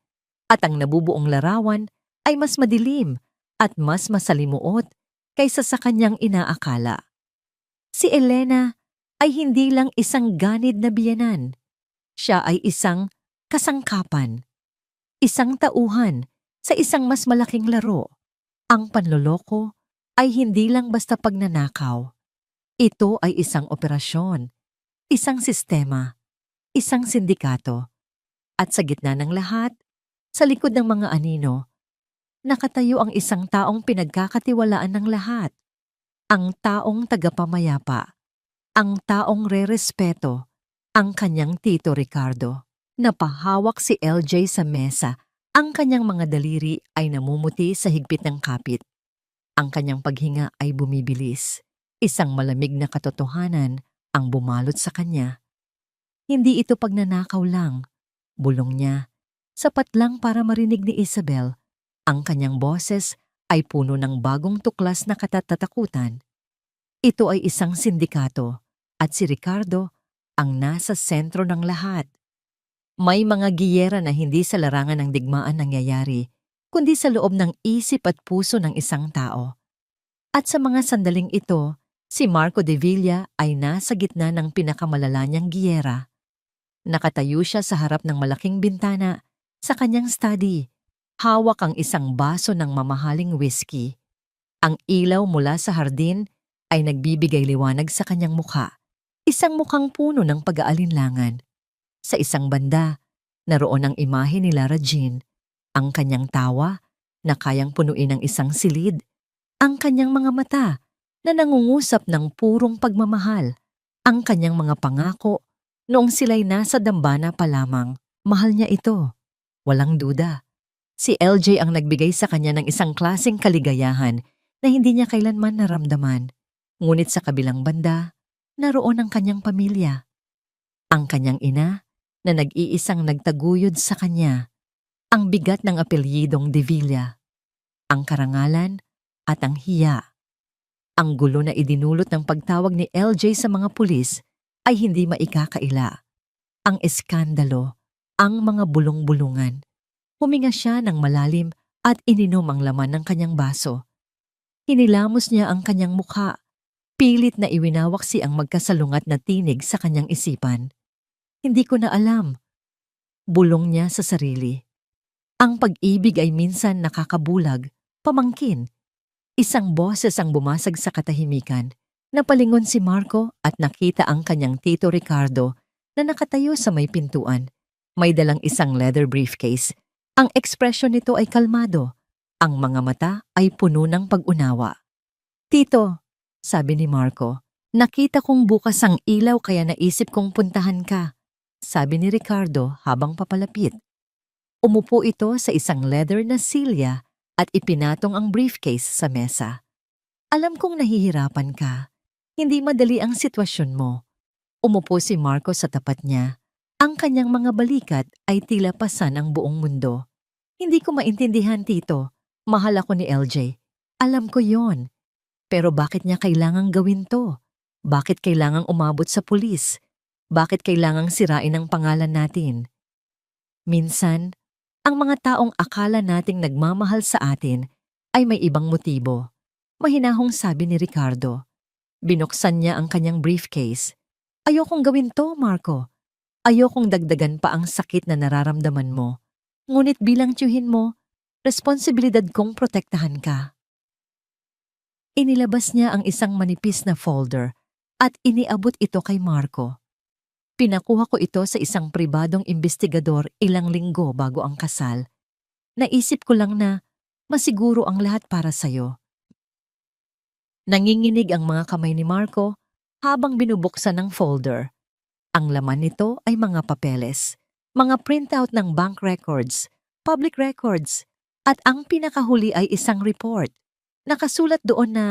At ang nabubuong larawan ay mas madilim at mas masalimuot kaysa sa kanyang inaakala. Si Elena ay hindi lang isang ganid na biyenan. Siya ay isang kasangkapan. Isang tauhan sa isang mas malaking laro. Ang panloloko ay hindi lang basta pagnanakaw. Ito ay isang operasyon, isang sistema, isang sindikato. At sa gitna ng lahat, sa likod ng mga anino, nakatayo ang isang taong pinagkakatiwalaan ng lahat. Ang taong tagapamayapa, ang taong rerespeto, ang kanyang Tito Ricardo. Napahawak si LJ sa mesa. Ang kanyang mga daliri ay namumuti sa higpit ng kapit. Ang kanyang paghinga ay bumibilis. Isang malamig na katotohanan ang bumalot sa kanya. Hindi ito pagnanakaw lang. Bulong niya. Sapat lang para marinig ni Isabel. Ang kanyang boses ay puno ng bagong tuklas na katatakutan. Ito ay isang sindikato at si Ricardo ang nasa sentro ng lahat. May mga giyera na hindi sa larangan ng digmaan nangyayari, kundi sa loob ng isip at puso ng isang tao. At sa mga sandaling ito, si Marco de Villa ay nasa gitna ng pinakamalala niyang giyera. Nakatayo siya sa harap ng malaking bintana sa kanyang study. Hawak ang isang baso ng mamahaling whiskey. Ang ilaw mula sa hardin ay nagbibigay liwanag sa kanyang mukha. Isang mukhang puno ng pag-aalinlangan. Sa isang banda, naroon ang imahe ni Lara Jean. Ang kanyang tawa na kayang punuin ng isang silid. Ang kanyang mga mata na nangungusap ng purong pagmamahal. Ang kanyang mga pangako noong sila'y nasa dambana pa lamang. Mahal niya ito. Walang duda. Si LJ ang nagbigay sa kanya ng isang klaseng kaligayahan na hindi niya kailanman naramdaman. Ngunit sa kabilang banda, naroon ang kanyang pamilya. Ang kanyang ina na nag-iisang nagtaguyod sa kanya. Ang bigat ng apelyidong De Villa. Ang karangalan at ang hiya. Ang gulo na idinulot ng pagtawag ni LJ sa mga pulis ay hindi maikakaila. Ang eskandalo, ang mga bulong-bulungan. Huminga siya ng malalim at ininom ang laman ng kanyang baso. Hinilamos niya ang kanyang mukha. Pilit na iwinawak ang magkasalungat na tinig sa kanyang isipan. Hindi ko na alam. Bulong niya sa sarili. Ang pag-ibig ay minsan nakakabulag, pamangkin. Isang boses ang bumasag sa katahimikan. Napalingon si Marco at nakita ang kanyang Tito Ricardo na nakatayo sa may pintuan. May dalang isang leather briefcase. Ang ekspresyon nito ay kalmado. Ang mga mata ay puno ng pag-unawa. Tito, sabi ni Marco, nakita kong bukas ang ilaw kaya naisip kong puntahan ka. Sabi ni Ricardo habang papalapit. Umupo ito sa isang leather na silya at ipinatong ang briefcase sa mesa. Alam kong nahihirapan ka. Hindi madali ang sitwasyon mo. Umupo si Marco sa tapat niya. Ang kanyang mga balikat ay tila pasan ang buong mundo. Hindi ko maintindihan, Tito. Mahal ako ni LJ. Alam ko yon. Pero bakit niya kailangang gawin to? Bakit kailangang umabot sa pulis? Bakit kailangang sirain ang pangalan natin? Minsan, ang mga taong akala nating nagmamahal sa atin ay may ibang motibo. Mahinahong sabi ni Ricardo. Binuksan niya ang kanyang briefcase. Ayokong gawin to, Marco. Ayokong dagdagan pa ang sakit na nararamdaman mo. Ngunit bilang tiyuhin mo, responsibilidad kong protektahan ka. Inilabas niya ang isang manipis na folder at iniabot ito kay Marco. Pinakuha ko ito sa isang pribadong investigador ilang linggo bago ang kasal. Naisip ko lang na masiguro ang lahat para sa'yo. Nanginginig ang mga kamay ni Marco habang binubuksan ng folder. Ang laman nito ay mga papeles, mga printout ng bank records, public records, at ang pinakahuli ay isang report. Nakasulat doon na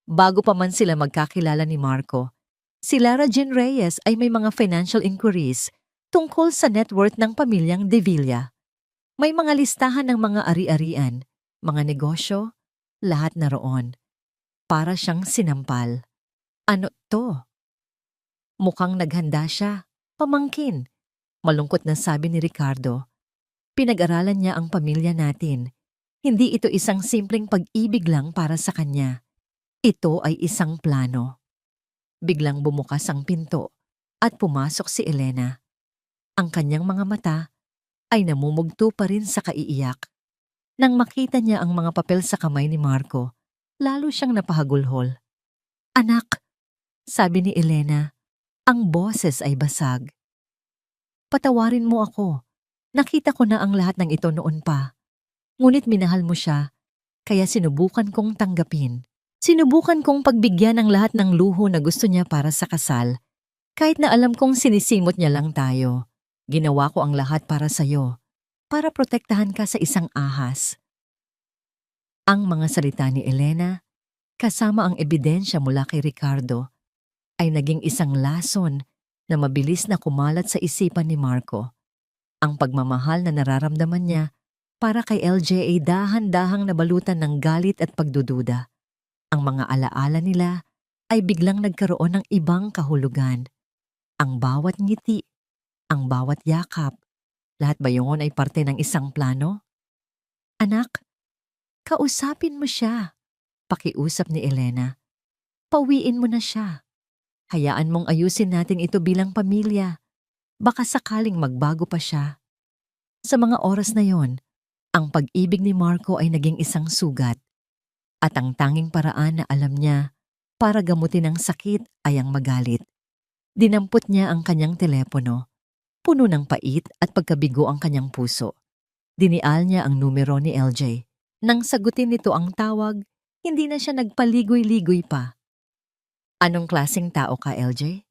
bago pa man sila magkakilala ni Marco, si Lara Jean Reyes ay may mga financial inquiries tungkol sa net worth ng pamilyang De Villa. May mga listahan ng mga ari-arian, mga negosyo, lahat na roon. Para siyang sinampal. Ano to? Mukhang naghanda siya. Pamangkin. Malungkot na sabi ni Ricardo. Pinag-aralan niya ang pamilya natin. Hindi ito isang simpleng pag-ibig lang para sa kanya. Ito ay isang plano. Biglang bumukas ang pinto at pumasok si Elena. Ang kanyang mga mata ay namumugto pa rin sa kaiiyak. Nang makita niya ang mga papel sa kamay ni Marco, lalo siyang napahagulhol. Anak, sabi ni Elena, ang boses ay basag. Patawarin mo ako. Nakita ko na ang lahat ng ito noon pa. Ngunit minahal mo siya, kaya sinubukan kong tanggapin. Sinubukan kong pagbigyan ng lahat ng luho na gusto niya para sa kasal. Kahit na alam kong sinisimot niya lang tayo. Ginawa ko ang lahat para sa'yo, para protektahan ka sa isang ahas. Ang mga salita ni Elena, kasama ang ebidensya mula kay Ricardo, ay naging isang lason na mabilis na kumalat sa isipan ni Marco. Ang pagmamahal na nararamdaman niya para kay LJ ay dahan-dahang nabalutan ng galit at pagdududa. Ang mga alaala nila ay biglang nagkaroon ng ibang kahulugan. Ang bawat ngiti, ang bawat yakap, lahat ba yun ay parte ng isang plano? Anak, kausapin mo siya, pakiusap ni Elena. Pauwiin mo na siya. Hayaan mong ayusin natin ito bilang pamilya. Baka sakaling magbago pa siya. Sa mga oras na yon, ang pag-ibig ni Marco ay naging isang sugat. At ang tanging paraan na alam niya para gamutin ang sakit ay ang magalit. Dinampot niya ang kanyang telepono. Puno ng pait at pagkabigo ang kanyang puso. Dinial niya ang numero ni LJ. Nang sagutin nito ang tawag, hindi na siya nagpaligoy-ligoy pa. Anong klaseng tao ka, LJ?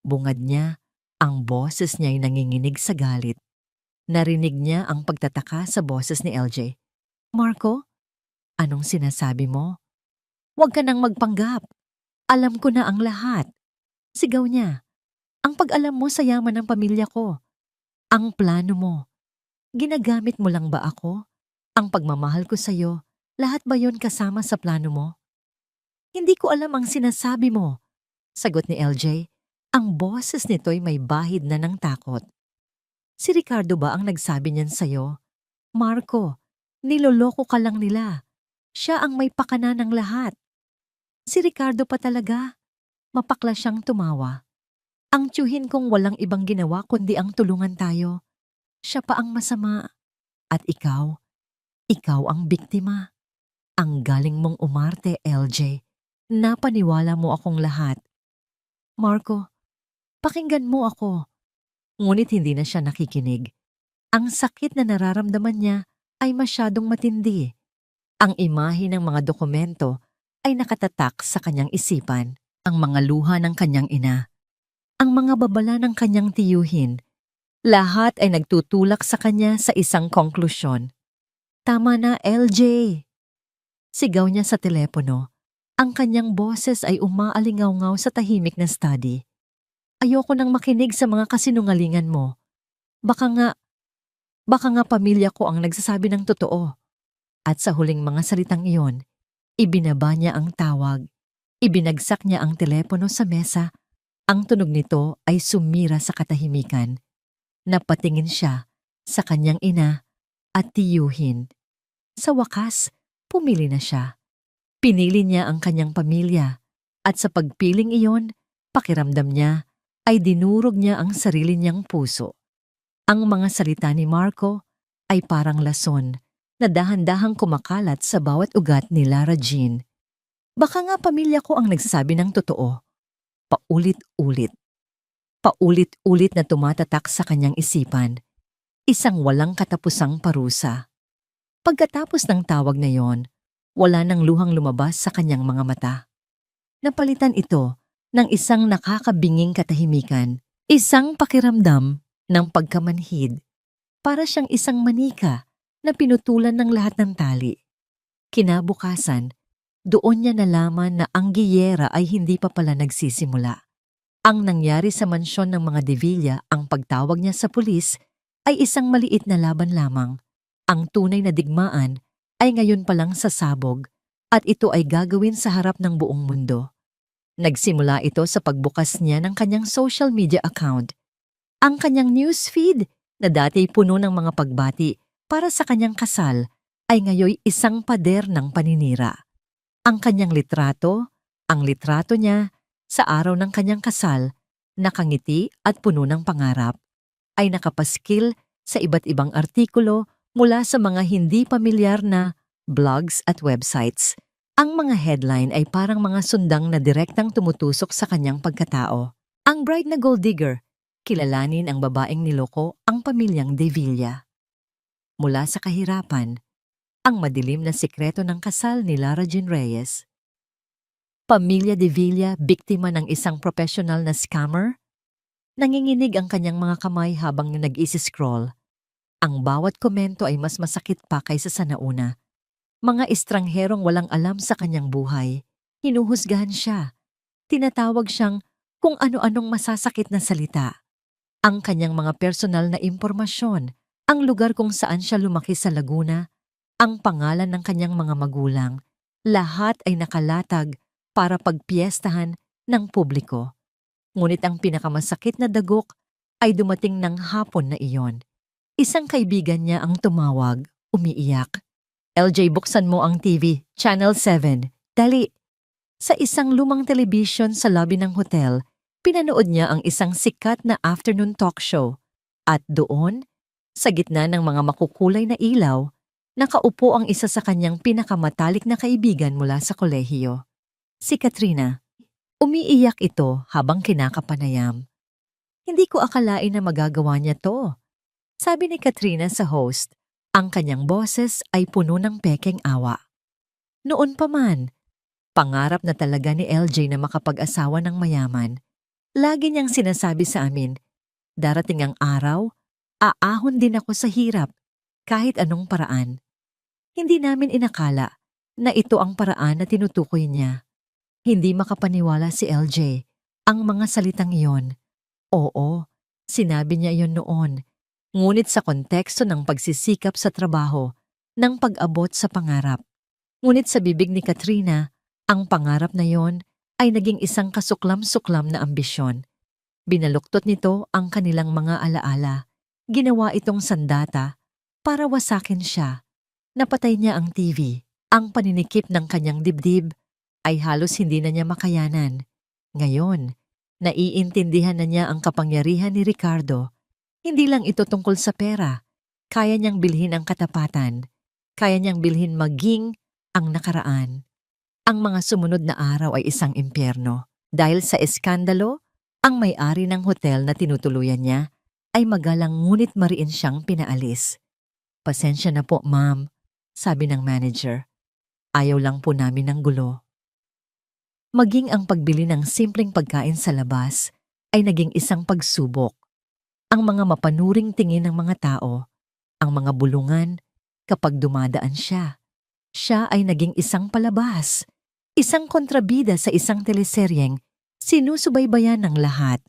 Bungad niya, ang boses niya ay nanginginig sa galit. Narinig niya ang pagtataka sa boses ni LJ. Marco, anong sinasabi mo? Huwag ka nang magpanggap. Alam ko na ang lahat. Sigaw niya. Ang pag-alam mo sa yaman ng pamilya ko. Ang plano mo. Ginagamit mo lang ba ako? Ang pagmamahal ko sa'yo, lahat ba yon kasama sa plano mo? Hindi ko alam ang sinasabi mo. Sagot ni LJ. Ang boses nito'y may bahid na ng takot. Si Ricardo ba ang nagsabi niyan sa'yo? Marco, niloloko ka lang nila. Siya ang may pakana ng lahat. Si Ricardo pa talaga. Mapakla siyang tumawa. Ang tiyuhin kong walang ibang ginawa kundi ang tulungan tayo. Siya pa ang masama. At ikaw ang biktima. Ang galing mong umarte, LJ. Napaniwala mo akong lahat. Marco, pakinggan mo ako. Ngunit hindi na siya nakikinig. Ang sakit na nararamdaman niya ay masyadong matindi. Ang imahe ng mga dokumento ay nakatatak sa kanyang isipan. Ang mga luha ng kanyang ina. Ang mga babala ng kanyang tiyuhin. Lahat ay nagtutulak sa kanya sa isang konklusyon. Tama na, LJ. Sigaw niya sa telepono. Ang kanyang boses ay umaalingaw-ngaw sa tahimik na study. Ayoko nang makinig sa mga kasinungalingan mo. Baka nga pamilya ko ang nagsasabi ng totoo. At sa huling mga salitang iyon, ibinaba niya ang tawag. Ibinagsak niya ang telepono sa mesa. Ang tunog nito ay sumira sa katahimikan. Napatingin siya sa kanyang ina at tiyuhin. Sa wakas, pumili na siya. Pinili niya ang kanyang pamilya at sa pagpiling iyon, pakiramdam niya ay dinurog niya ang sarili niyang puso. Ang mga salita ni Marco ay parang lason na dahan-dahang kumakalat sa bawat ugat ni Lara Jean. Baka nga pamilya ko ang nagsasabi ng totoo. Paulit-ulit. Paulit-ulit na tumatatak sa kanyang isipan. Isang walang katapusang parusa. Pagkatapos ng tawag na yon, wala nang luhang lumabas sa kanyang mga mata. Napalitan ito ng isang nakakabinging katahimikan, isang pakiramdam ng pagkamanhid, para siyang isang manika na pinutulan ng lahat ng tali. Kinabukasan, doon niya nalaman na ang giyera ay hindi pa pala nagsisimula. Ang nangyari sa mansyon ng mga De Villa, ang pagtawag niya sa pulis, ay isang maliit na laban lamang. Ang tunay na digmaan ay ngayon pa lang sasabog at ito ay gagawin sa harap ng buong mundo. Nagsimula ito sa pagbukas niya ng kanyang social media account. Ang kanyang newsfeed na dati puno ng mga pagbati para sa kanyang kasal ay ngayon isang pader ng paninira. Ang kanyang litrato, ang litrato niya sa araw ng kanyang kasal, nakangiti at puno ng pangarap, ay nakapaskil sa iba't ibang artikulo mula sa mga hindi pamilyar na blogs at websites. Ang mga headline ay parang mga sundang na direktang tumutusok sa kanyang pagkatao. Ang bride na gold digger, kilalanin ang babaeng niloko ang pamilyang De Villa. Mula sa kahirapan, ang madilim na sikreto ng kasal ni Lara Jean Reyes. Pamilya De Villa, biktima ng isang professional na scammer? Nanginginig ang kanyang mga kamay habang nag-isi-scroll. Ang bawat komento ay mas masakit pa kaysa sa nauna. Mga estrangherong walang alam sa kanyang buhay. Hinuhusgahan siya. Tinatawag siyang kung ano-anong masasakit na salita. Ang kanyang mga personal na impormasyon, ang lugar kung saan siya lumaki sa Laguna, ang pangalan ng kanyang mga magulang, lahat ay nakalatag para pagpiestahan ng publiko. Ngunit ang pinakamasakit na dagok ay dumating ng hapon na iyon. Isang kaibigan niya ang tumawag, umiiyak. LJ, buksan mo ang TV, Channel 7. Dali! Sa isang lumang television sa lobby ng hotel, pinanood niya ang isang sikat na afternoon talk show. At doon, sa gitna ng mga makukulay na ilaw, nakaupo ang isa sa kanyang pinakamatalik na kaibigan mula sa kolehiyo. Si Katrina. Umiiyak ito habang kinakapanayam. Hindi ko akalain na magagawa niya to. Sabi ni Katrina sa host, ang kanyang boses ay puno ng pekeng awa. Noon pa man, pangarap na talaga ni LJ na makapag-asawa ng mayaman. Lagi niyang sinasabi sa amin, darating ang araw, aahon din ako sa hirap, kahit anong paraan. Hindi namin inakala na ito ang paraan na tinutukoy niya. Hindi makapaniwala si LJ ang mga salitang iyon. Oo, sinabi niya iyon noon. Ngunit sa konteksto ng pagsisikap sa trabaho, ng pag-abot sa pangarap. Ngunit sa bibig ni Katrina, ang pangarap na iyon ay naging isang kasuklam-suklam na ambisyon. Binaluktot nito ang kanilang mga alaala. Ginawa itong sandata para wasakin siya. Napatay niya ang TV. Ang paninikip ng kanyang dibdib ay halos hindi na niya makayanan. Ngayon, naiintindihan na niya ang kapangyarihan ni Ricardo. Hindi lang ito tungkol sa pera. Kaya niyang bilhin ang katapatan. Kaya niyang bilhin maging ang nakaraan. Ang mga sumunod na araw ay isang impyerno. Dahil sa eskandalo, ang may-ari ng hotel na tinutuluyan niya ay magalang ngunit mariin siyang pinaalis. Pasensya na po, ma'am, sabi ng manager. Ayaw lang po namin ng gulo. Maging ang pagbili ng simpleng pagkain sa labas ay naging isang pagsubok. Ang mga mapanuring tingin ng mga tao, ang mga bulungan, kapag dumadaan siya. Siya ay naging isang palabas, isang kontrabida sa isang teleseryeng sinusubaybayan ng lahat.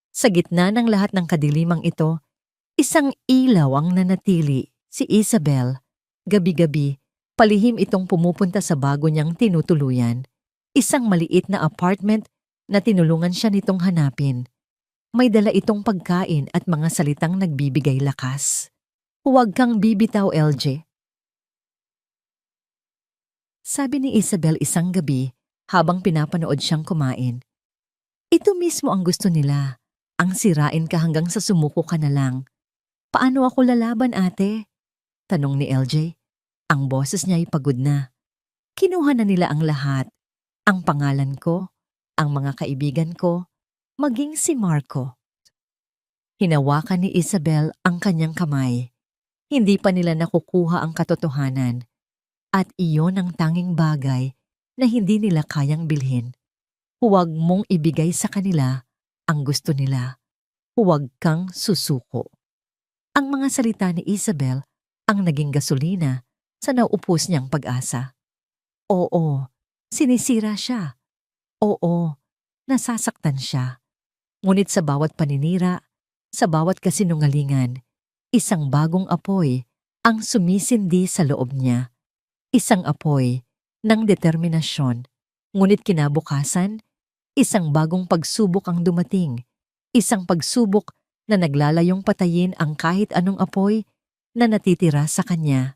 Sa gitna ng lahat ng kadilimang ito, isang ilaw ang nanatili, si Isabel. Gabi-gabi, palihim itong pumupunta sa bago niyang tinutuluyan. Isang maliit na apartment na tinulungan siya nitong hanapin. May dala itong pagkain at mga salitang nagbibigay lakas. Huwag kang bibitaw, LJ. Sabi ni Isabel isang gabi habang pinapanood siyang kumain. Ito mismo ang gusto nila. Ang sirain ka hanggang sa sumuko ka na lang. Paano ako lalaban, ate? Tanong ni LJ. Ang boses niya ay pagod na. Kinuha na nila ang lahat. Ang pangalan ko, ang mga kaibigan ko, maging si Marco. Hinawakan ni Isabel ang kanyang kamay. Hindi pa nila nakukuha ang katotohanan. At iyon ang tanging bagay na hindi nila kayang bilhin. Huwag mong ibigay sa kanila ang gusto nila. Huwag kang susuko. Ang mga salita ni Isabel ang naging gasolina sa nauupos niyang pag-asa. Oo, sinisira siya. Oo, nasasaktan siya. Ngunit sa bawat paninira, sa bawat kasinungalingan, isang bagong apoy ang sumisindi sa loob niya. Isang apoy ng determinasyon. Ngunit kinabukasan, isang bagong pagsubok ang dumating. Isang pagsubok na naglalayong patayin ang kahit anong apoy na natitira sa kanya.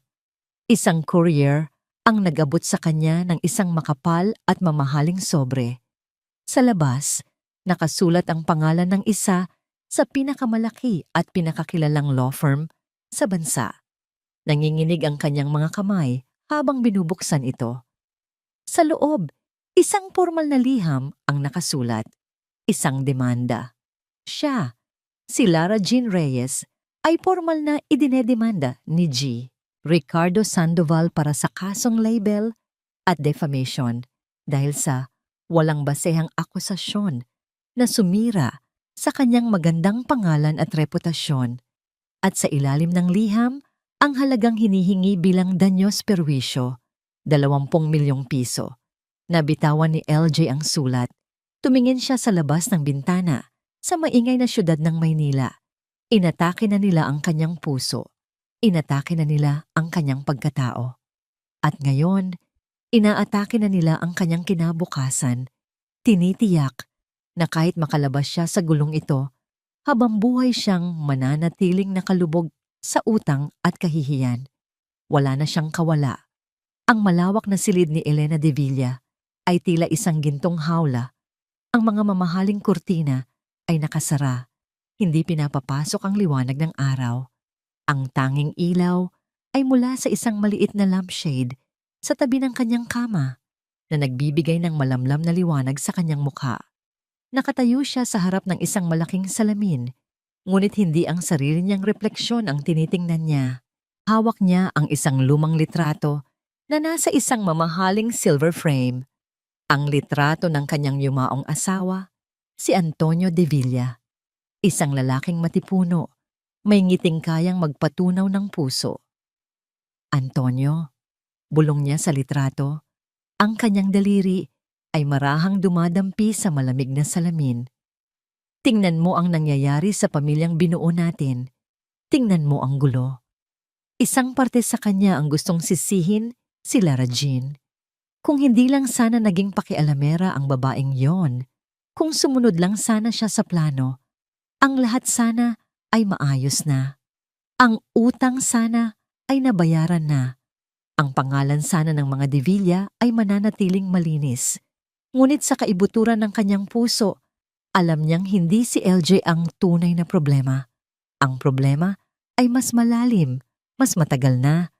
Isang courier ang nag-abot sa kanya ng isang makapal at mamahaling sobre. Sa labas, nakasulat ang pangalan ng isa sa pinakamalaki at pinakakilalang law firm sa bansa. Nanginginig ang kanyang mga kamay habang binubuksan ito. Sa loob, isang formal na liham ang nakasulat. Isang demanda. Siya, si Lara Jean Reyes, ay formal na idinedemanda ni Ricardo Sandoval para sa kasong libel at defamation dahil sa walang basehang akusasyon na sumira sa kanyang magandang pangalan at reputasyon, at sa ilalim ng liham ang halagang hinihingi bilang danyos perwisyo, 20 milyong piso. Nabitawan ni LJ ang sulat. Tumingin siya sa labas ng bintana sa maingay na syudad ng Maynila. Inatake na nila ang kanyang puso. Inatake na nila ang kanyang pagkatao. At ngayon, inaatake na nila ang kanyang kinabukasan. Tinitiyak na kahit makalabas siya sa gulong ito, habang buhay siyang mananatiling nakalubog sa utang at kahihiyan. Wala na siyang kawala. Ang malawak na silid ni Elena de Villa ay tila isang gintong hawla. Ang mga mamahaling kurtina ay nakasara. Hindi pinapapasok ang liwanag ng araw. Ang tanging ilaw ay mula sa isang maliit na lampshade sa tabi ng kanyang kama na nagbibigay ng malamlam na liwanag sa kanyang mukha. Nakatayo siya sa harap ng isang malaking salamin, ngunit hindi ang sarili niyang refleksyon ang tinitingnan niya. Hawak niya ang isang lumang litrato na nasa isang mamahaling silver frame. Ang litrato ng kanyang yumaong asawa, si Antonio de Villa. Isang lalaking matipuno, may ngiting kayang magpatunaw ng puso. Antonio, bulong niya sa litrato, ang kanyang daliri ay marahang dumadampi sa malamig na salamin. Tingnan mo ang nangyayari sa pamilyang binuo natin. Tingnan mo ang gulo. Isang parte sa kanya ang gustong sisihin si Lara Jean. Kung hindi lang sana naging pakialamera ang babaeng yon, kung sumunod lang sana siya sa plano, ang lahat sana ay maayos na. Ang utang sana ay nabayaran na. Ang pangalan sana ng mga de Villa ay mananatiling malinis. Ngunit sa kaibuturan ng kanyang puso, alam niyang hindi si LJ ang tunay na problema. Ang problema ay mas malalim, mas matagal na,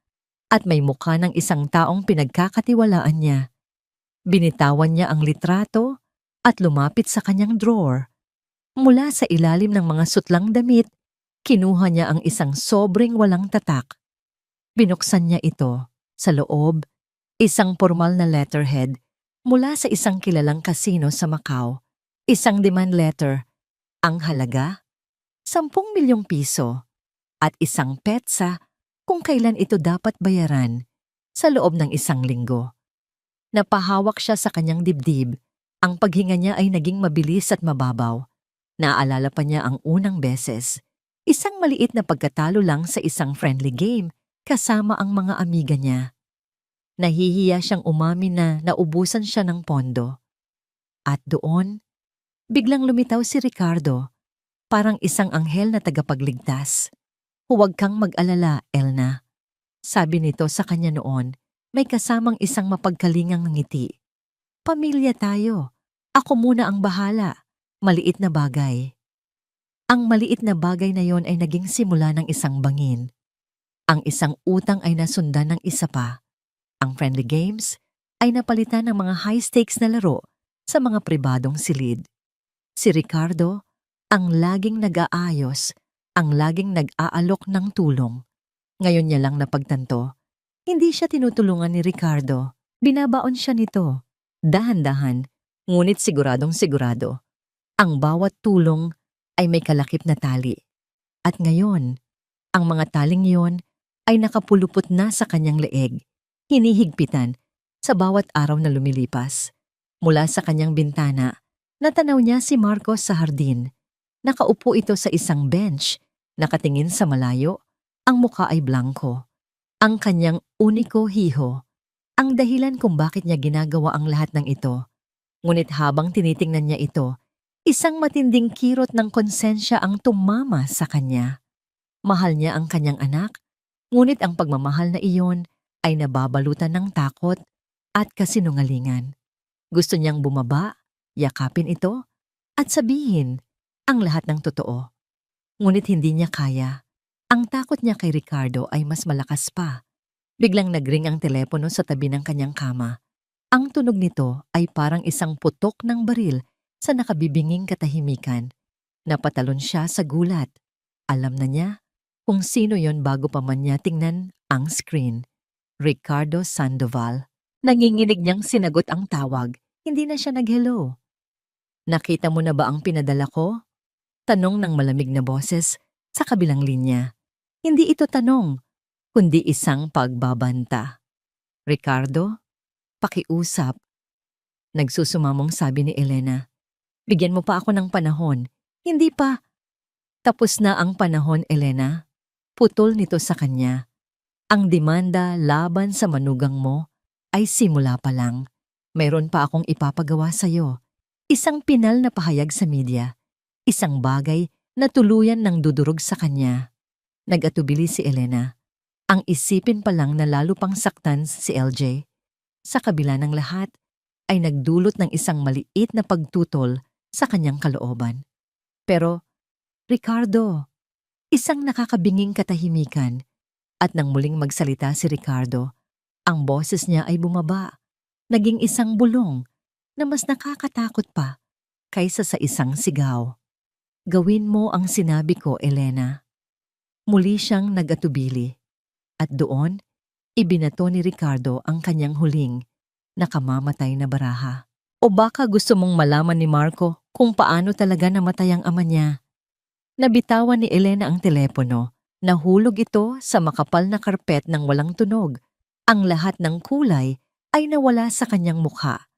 at may mukha ng isang taong pinagkakatiwalaan niya. Binitawan niya ang litrato at lumapit sa kanyang drawer. Mula sa ilalim ng mga sutlang damit, kinuha niya ang isang sobrang walang tatak. Binuksan niya ito. Sa loob, isang formal na letterhead mula sa isang kilalang kasino sa Macau. Isang demand letter. Ang halaga? 10 milyong piso. At isang petsa kung kailan ito dapat bayaran sa loob ng 1 linggo. Napahawak siya sa kanyang dibdib. Ang paghinga niya ay naging mabilis at mababaw. Naalala pa niya ang unang beses. Isang maliit na pagkatalo lang sa isang friendly game kasama ang mga amiga niya. Nahihiya siyang umamin na naubusan siya ng pondo. At doon, biglang lumitaw si Ricardo, parang isang anghel na tagapagligtas. Huwag kang mag-alala, Elna. Sabi nito sa kanya noon, may kasamang isang mapagkalingang ngiti. Pamilya tayo. Ako muna ang bahala. Maliit na bagay. Ang maliit na bagay na yon ay naging simula ng isang bangin. Ang isang utang ay nasundan ng isa pa. Ang friendly games ay napalitan ng mga high-stakes na laro sa mga pribadong silid. Si Ricardo, ang laging nag-aayos, ang laging nag-aalok ng tulong. Ngayon niya lang napagtanto, hindi siya tinutulungan ni Ricardo. Binabaon siya nito. Dahan-dahan, Ngunit siguradong sigurado, ang bawat tulong ay may kalakip na tali. At ngayon, ang mga taling yon ay nakapulupot na sa kanyang leeg, hinihigpitan sa bawat araw na lumilipas. Mula sa kanyang bintana, natanaw niya si Marcos sa hardin. Nakaupo ito sa isang bench, nakatingin sa malayo, ang muka ay blanko. Ang kanyang uniko hiho, ang dahilan kung bakit niya ginagawa ang lahat ng ito. Ngunit habang tinitingnan niya ito, isang matinding kirot ng konsensya ang tumama sa kanya. Mahal niya ang kanyang anak, ngunit ang pagmamahal na iyon ay nababalutan ng takot at kasinungalingan. Gusto niyang bumaba, yakapin ito, at sabihin ang lahat ng totoo. Ngunit hindi niya kaya. Ang takot niya kay Ricardo ay mas malakas pa. Biglang nagring ang telepono sa tabi ng kanyang kama. Ang tunog nito ay parang isang putok ng baril sa nakabibinging katahimikan. Napatalon siya sa gulat. Alam na niya kung sino yon bago pa man niya tingnan ang screen. Ricardo Sandoval. Nanginginig niyang sinagot ang tawag. Hindi na siya nag-hello. Nakita mo na ba ang pinadala ko? Tanong ng malamig na boses sa kabilang linya. Hindi ito tanong, kundi isang pagbabanta. Ricardo, pakiusap. Nagsusumamong sabi ni Elena. Bigyan mo pa ako ng panahon. Hindi pa. Tapos na ang panahon, Elena. Putol nito sa kanya. Ang demanda laban sa manugang mo ay simula pa lang. Mayroon pa akong ipapagawa sa'yo. Isang pinal na pahayag sa media. Isang bagay na tuluyan ng dudurog sa kanya. Nag-atubili si Elena. Ang isipin pa lang na lalo pang saktan si LJ. Sa kabila ng lahat, ay nagdulot ng isang maliit na pagtutol sa kanyang kalooban. Pero, Ricardo, isang nakakabinging katahimikan. At nang muling magsalita si Ricardo, ang boses niya ay bumaba, naging isang bulong na mas nakakatakot pa kaysa sa isang sigaw. Gawin mo ang sinabi ko, Elena. Muli siyang nag-atubili at doon, ibinato ni Ricardo ang kanyang huling nakamamatay na baraha. O baka gusto mong malaman ni Marco kung paano talaga namatay ang ama niya. Nabitawan ni Elena ang telepono. Nahulog ito sa makapal na karpet ng walang tunog. Ang lahat ng kulay ay nawala sa kanyang mukha.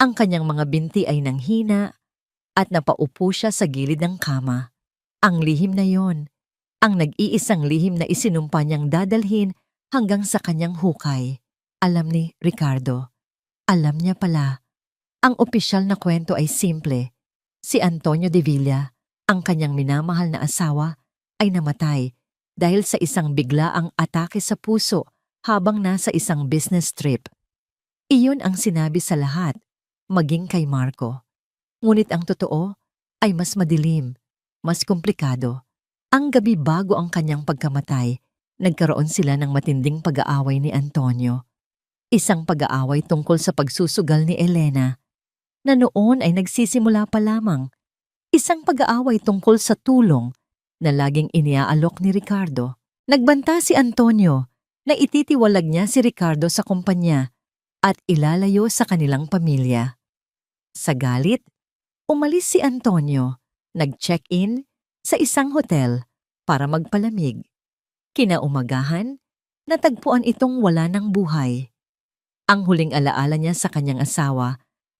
Ang kanyang mga binti ay nanghina at napaupo siya sa gilid ng kama. Ang lihim na yon, ang nag-iisang lihim na isinumpa niyang dadalhin hanggang sa kanyang hukay. Alam ni Ricardo. Alam niya pala. Ang opisyal na kwento ay simple. Si Antonio de Villa, ang kanyang minamahal na asawa, ay namatay dahil sa isang biglaang atake sa puso habang nasa isang business trip. Iyon ang sinabi sa lahat, maging kay Marco. Ngunit ang totoo ay mas madilim, mas komplikado. Ang gabi bago ang kanyang pagkamatay, nagkaroon sila ng matinding pag-aaway ni Antonio. Isang pag-aaway tungkol sa pagsusugal ni Elena, na noon ay nagsisimula pa lamang. Isang pag-aaway tungkol sa tulong na laging iniaalok ni Ricardo. Nagbanta si Antonio na ititiwalag niya si Ricardo sa kumpanya at ilalayo sa kanilang pamilya. Sa galit, umalis si Antonio, nag-check-in sa isang hotel para magpalamig. Kinaumagahan, natagpuan itong wala ng buhay. Ang huling alaala niya sa kanyang asawa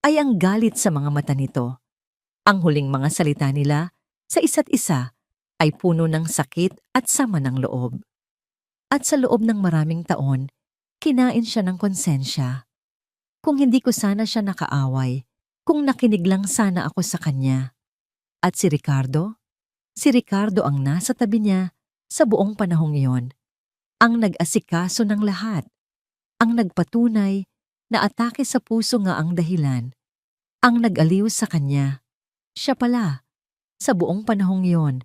ay ang galit sa mga mata nito. Ang huling mga salita nila sa isa't isa ay puno ng sakit at sama ng loob. At sa loob ng maraming taon, kinain siya ng konsensya. Kung hindi ko sana siya nakaaway, kung nakinig lang sana ako sa kanya. At si Ricardo ang nasa tabi niya sa buong panahong iyon. Ang nag-asikaso ng lahat. Ang nagpatunay na atake sa puso nga ang dahilan. Ang nag-aliw sa kanya. Siya pala, sa buong panahong iyon,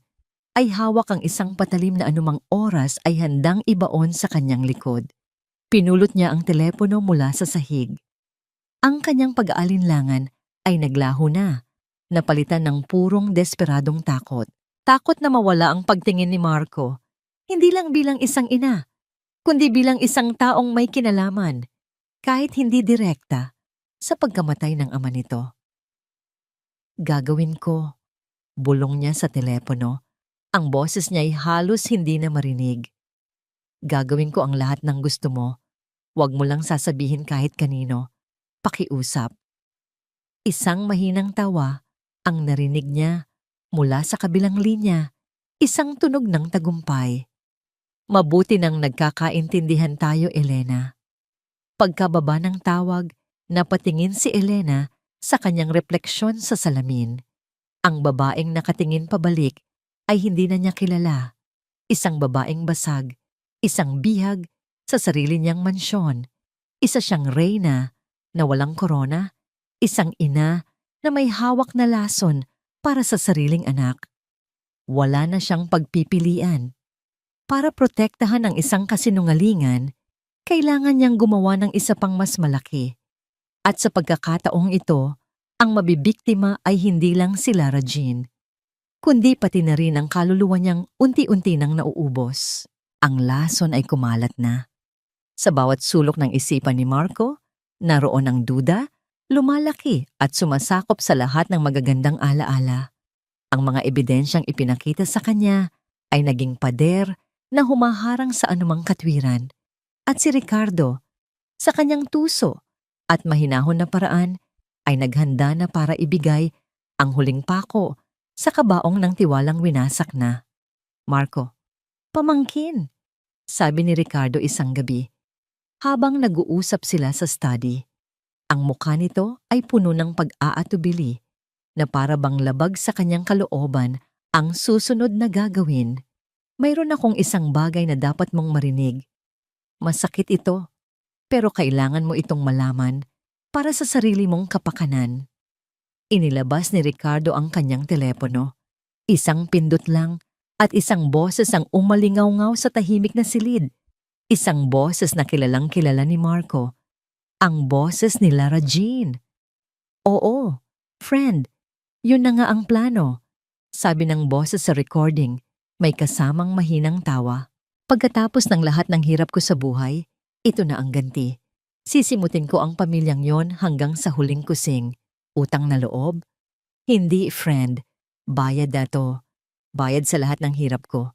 ay hawak ang isang patalim na anumang oras ay handang ibaon sa kanyang likod. Pinulot niya ang telepono mula sa sahig. Ang kanyang pag-aalinlangan ay naglaho na, napalitan ng purong desperadong takot. Takot na mawala ang pagtingin ni Marco, hindi lang bilang isang ina, kundi bilang isang taong may kinalaman, kahit hindi direkta, sa pagkamatay ng ama nito. Gagawin ko. Bulong niya sa telepono. Ang boses niya ay halos hindi na marinig. Gagawin ko ang lahat ng gusto mo. Huwag mo lang sasabihin kahit kanino. Pakiusap. Isang mahinang tawa ang narinig niya mula sa kabilang linya. Isang tunog ng tagumpay. Mabuti nang nagkakaintindihan tayo, Elena. Pagkababa ng tawag, napatingin si Elena sa kanyang refleksyon sa salamin. Ang babaeng nakatingin pabalik ay hindi na niya kilala. Isang babaeng basag, isang bihag sa sarili niyang mansyon. Isa siyang reyna na walang korona, isang ina na may hawak na lason para sa sariling anak. Wala na siyang pagpipilian. Para protektahan ang isang kasinungalingan, kailangan niyang gumawa ng isa pang mas malaki. At sa pagkakataong ito, ang mabibiktima ay hindi lang si Lara Jean, kundi pati na rin ang kaluluwa niyang unti-unti nang nauubos. Ang lason ay kumalat na. Sa bawat sulok ng isipan ni Marco, naroon ang duda, lumalaki at sumasakop sa lahat ng magagandang alaala. Ang mga ebidensyang ipinakita sa kanya ay naging pader na humaharang sa anumang katwiran. At si Ricardo, sa kanyang tuso at mahinahon na paraan, ay naghanda na para ibigay ang huling pako sa kabaong ng tiwalang winasak na. Marco, pamangkin, sabi ni Ricardo isang gabi, habang nag-uusap sila sa study. Ang mukha nito ay puno ng pag-aatubili na para bang labag sa kanyang kalooban ang susunod na gagawin. Mayroon akong isang bagay na dapat mong marinig. Masakit ito, pero kailangan mo itong malaman para sa sarili mong kapakanan. Inilabas ni Ricardo ang kanyang telepono. Isang pindot lang at isang boses ang umalingaw-ngaw sa tahimik na silid. Isang boses na kilalang kilala ni Marco. Ang boses ni Lara Jean. Oo, friend, yun na nga ang plano, sabi ng boses sa recording. May kasamang mahinang tawa. Pagkatapos ng lahat ng hirap ko sa buhay, ito na ang ganti. Sisimutin ko ang pamilyang yon hanggang sa huling kusing. Utang na loob? Hindi, friend. Bayad dato. Bayad sa lahat ng hirap ko.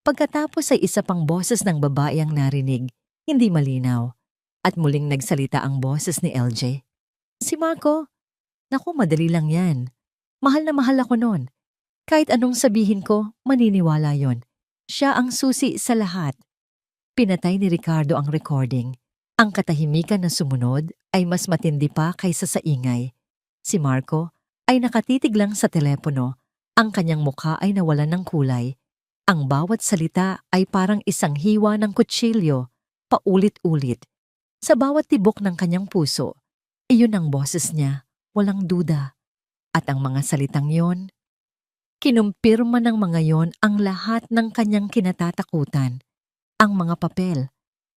Pagkatapos ay isa pang boses ng babae ang narinig, hindi malinaw. At muling nagsalita ang boses ni LJ. Si Marco? Naku, madali lang yan. Mahal na mahal ako noon. Kahit anong sabihin ko, maniniwala yon. Siya ang susi sa lahat. Pinatay ni Ricardo ang recording. Ang katahimikan na sumunod ay mas matindi pa kaysa sa ingay. Si Marco ay nakatitig lang sa telepono. Ang kanyang mukha ay nawalan ng kulay. Ang bawat salita ay parang isang hiwa ng kutsilyo, paulit-ulit. Sa bawat tibok ng kanyang puso, iyon ang boses niya, walang duda. At ang mga salitang yon, kinumpirma ng mga yon ang lahat ng kanyang kinatatakutan, ang mga papel,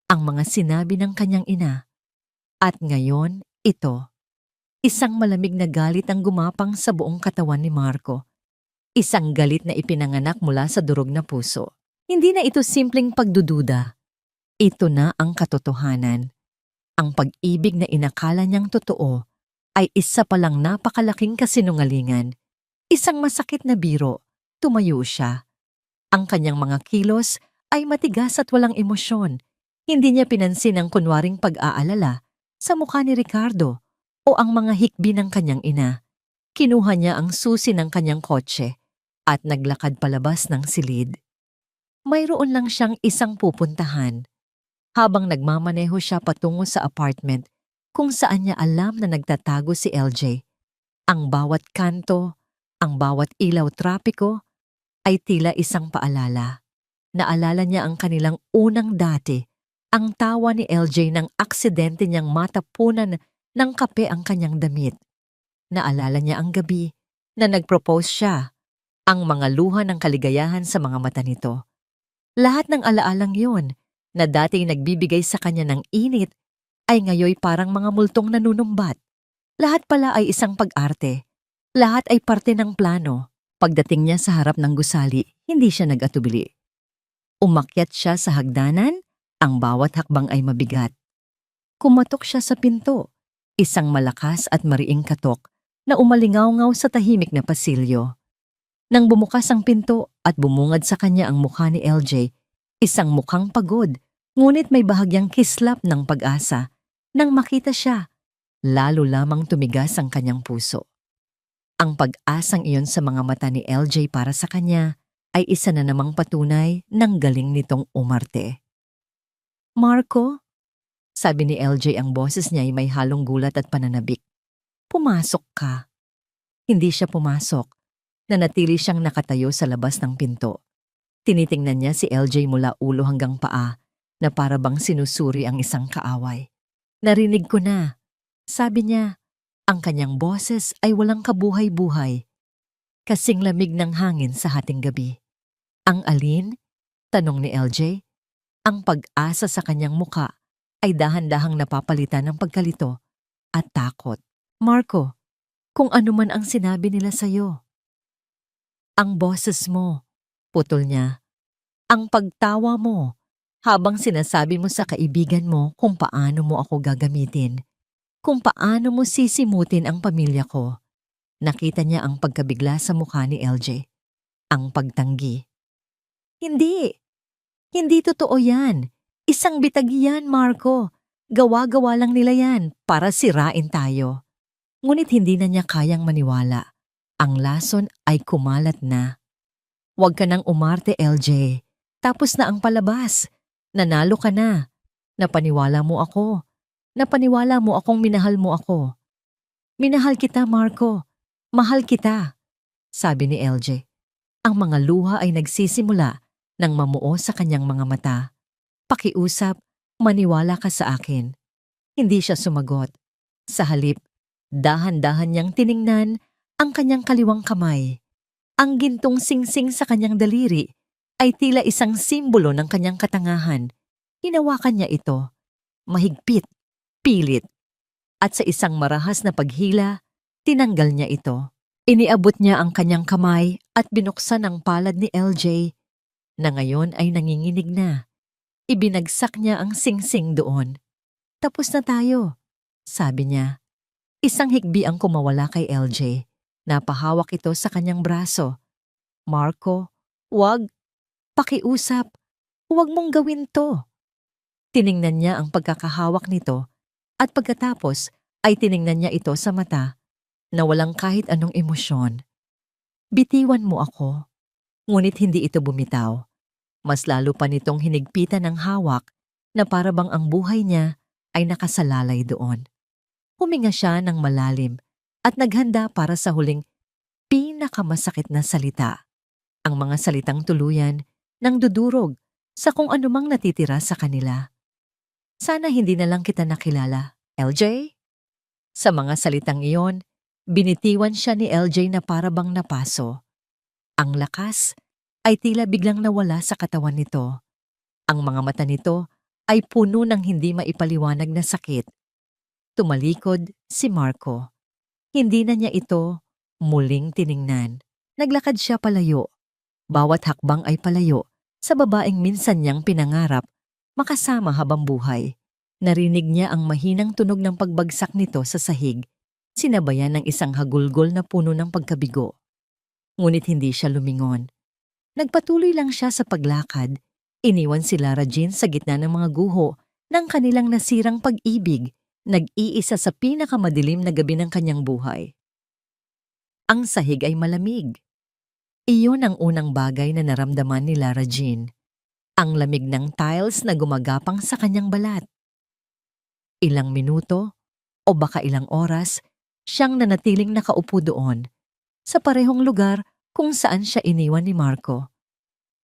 ang mga sinabi ng kanyang ina. At ngayon, ito. Isang malamig na galit ang gumapang sa buong katawan ni Marco. Isang galit na ipinanganak mula sa durog na puso. Hindi na ito simpleng pagdududa. Ito na ang katotohanan. Ang pag-ibig na inakala niyang totoo ay isa palang napakalaking kasinungalingan. Isang masakit na biro, tumayo siya. Ang kanyang mga kilos ay matigas at walang emosyon. Hindi niya pinansin ang kunwaring pag-aalala sa mukha ni Ricardo o ang mga hikbi ng kanyang ina. Kinuha niya ang susi ng kanyang kotse at naglakad palabas ng silid. Mayroon lang siyang isang pupuntahan. Habang nagmamaneho siya patungo sa apartment kung saan niya alam na nagtatago si LJ. Ang bawat kanto, ang bawat ilaw trapiko ay tila isang paalala. Naalala niya ang kanilang unang dati, ang tawa ni LJ nang aksidente niyang matapunan ng kape ang kanyang damit. Naalala niya ang gabi na nag-propose siya, ang mga luha ng kaligayahan sa mga mata nito. Lahat ng alaalang yon na dating nagbibigay sa kanya ng init ay ngayoy parang mga multong nanunumbat. Lahat pala ay isang pag-arte. Lahat ay parte ng plano. Pagdating niya sa harap ng gusali, hindi siya nag-atubili. Umakyat siya sa hagdanan, ang bawat hakbang ay mabigat. Kumatok siya sa pinto, isang malakas at mariing katok na umalingaw-ngaw sa tahimik na pasilyo. Nang bumukas ang pinto at bumungad sa kanya ang mukha ni LJ, isang mukhang pagod, ngunit may bahagyang kislap ng pag-asa. Nang makita siya, lalo lamang tumigas ang kanyang puso. Ang pag-asang iyon sa mga mata ni LJ para sa kanya ay isa na namang patunay ng galing nitong umarte. "Marco?" Sabi ni LJ, ang boses niya ay may halong gulat at pananabik. "Pumasok ka." Hindi siya pumasok. Nanatili siyang nakatayo sa labas ng pinto. Tinitingnan niya si LJ mula ulo hanggang paa na para bang sinusuri ang isang kaaway. "Narinig ko na," sabi niya. Ang kanyang boses ay walang kabuhay-buhay. Kasing lamig ng hangin sa hating gabi. "Ang alin?" tanong ni LJ. Ang pag-asa sa kanyang muka ay dahan-dahang napapalitan ng pagkalito at takot. "Marco, kung ano man ang sinabi nila sa'yo." "Ang boses mo," putol niya. "Ang pagtawa mo habang sinasabi mo sa kaibigan mo kung paano mo ako gagamitin, kung paano mo sisimutin ang pamilya ko." Nakita niya ang pagkabigla sa mukha ni LJ. Ang pagtanggi. "Hindi! Hindi totoo yan. Isang bitag yan, Marco. Gawa-gawa lang nila yan para sirain tayo." Ngunit hindi na niya kayang maniwala. Ang lason ay kumalat na. "Huwag ka nang umarte, LJ. Tapos na ang palabas. Nanalo ka na. Napaniwala mo ako. Napaniwala mo akong minahal mo ako." "Minahal kita, Marco. Mahal kita," sabi ni LJ. Ang mga luha ay nagsisimula nang mamuo sa kanyang mga mata. "Pakiusap, maniwala ka sa akin." Hindi siya sumagot. Sa halip, dahan-dahan niyang tiningnan ang kanyang kaliwang kamay. Ang gintong singsing sa kanyang daliri ay tila isang simbolo ng kanyang katangahan. Hinawakan niya ito. Mahigpit, pilit. At sa isang marahas na paghila, tinanggal niya ito. Iniabot niya ang kanyang kamay at binuksan ang palad ni LJ na ngayon ay nanginginig na. Ibinagsak niya ang singsing doon. "Tapos na tayo," sabi niya. Isang hikbi ang kumawala kay LJ. Napahawak ito sa kanyang braso. "Marco, wag. Pakiusap. Huwag mong gawin to." Tiningnan niya ang pagkakahawak nito at pagkatapos ay tiningnan niya ito sa mata na walang kahit anong emosyon. "Bitiwan mo ako." Ngunit hindi ito bumitaw. Mas lalo pa nitong hinigpitan ng hawak na para bang ang buhay niya ay nakasalalay doon. Huminga siya ng malalim at naghanda para sa huling pinakamasakit na salita. Ang mga salitang tuluyan nang dudurog sa kung anumang natitira sa kanila. "Sana hindi na lang kita nakilala, LJ?" Sa mga salitang iyon, binitiwan siya ni LJ na para bang napaso. Ang lakas ay tila biglang nawala sa katawan nito. Ang mga mata nito ay puno ng hindi maipaliwanag na sakit. Tumalikod si Marco. Hindi na niya ito muling tiningnan. Naglakad siya palayo. Bawat hakbang ay palayo sa babaeng minsan niyang pinangarap makasama habang buhay. Narinig niya ang mahinang tunog ng pagbagsak nito sa sahig, sinabayan ng isang hagulgol na puno ng pagkabigo. Ngunit hindi siya lumingon. Nagpatuloy lang siya sa paglakad. Iniwan si Lara Jean sa gitna ng mga guho ng kanilang nasirang pag-ibig, nag-iisa sa pinakamadilim na gabi ng kanyang buhay. Ang sahig ay malamig. Iyon ang unang bagay na naramdaman ni Lara Jean. Ang lamig ng tiles na gumagapang sa kanyang balat. Ilang minuto o baka ilang oras, siyang nanatiling nakaupo doon, sa parehong lugar kung saan siya iniwan ni Marco.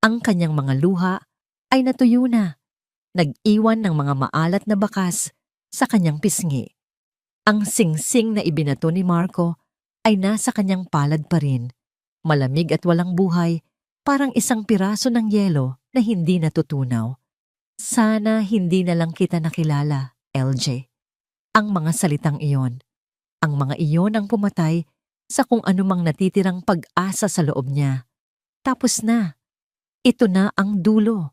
Ang kanyang mga luha ay natuyo na, nag-iwan ng mga maalat na bakas sa kanyang pisngi. Ang singsing na ibinato ni Marco ay nasa kanyang palad pa rin, malamig at walang buhay, parang isang piraso ng yelo na hindi natutunaw. "Sana hindi na lang kita nakilala, LJ." Ang mga salitang iyon. Ang mga iyon ang pumatay sa kung anumang natitirang pag-asa sa loob niya. Tapos na. Ito na ang dulo.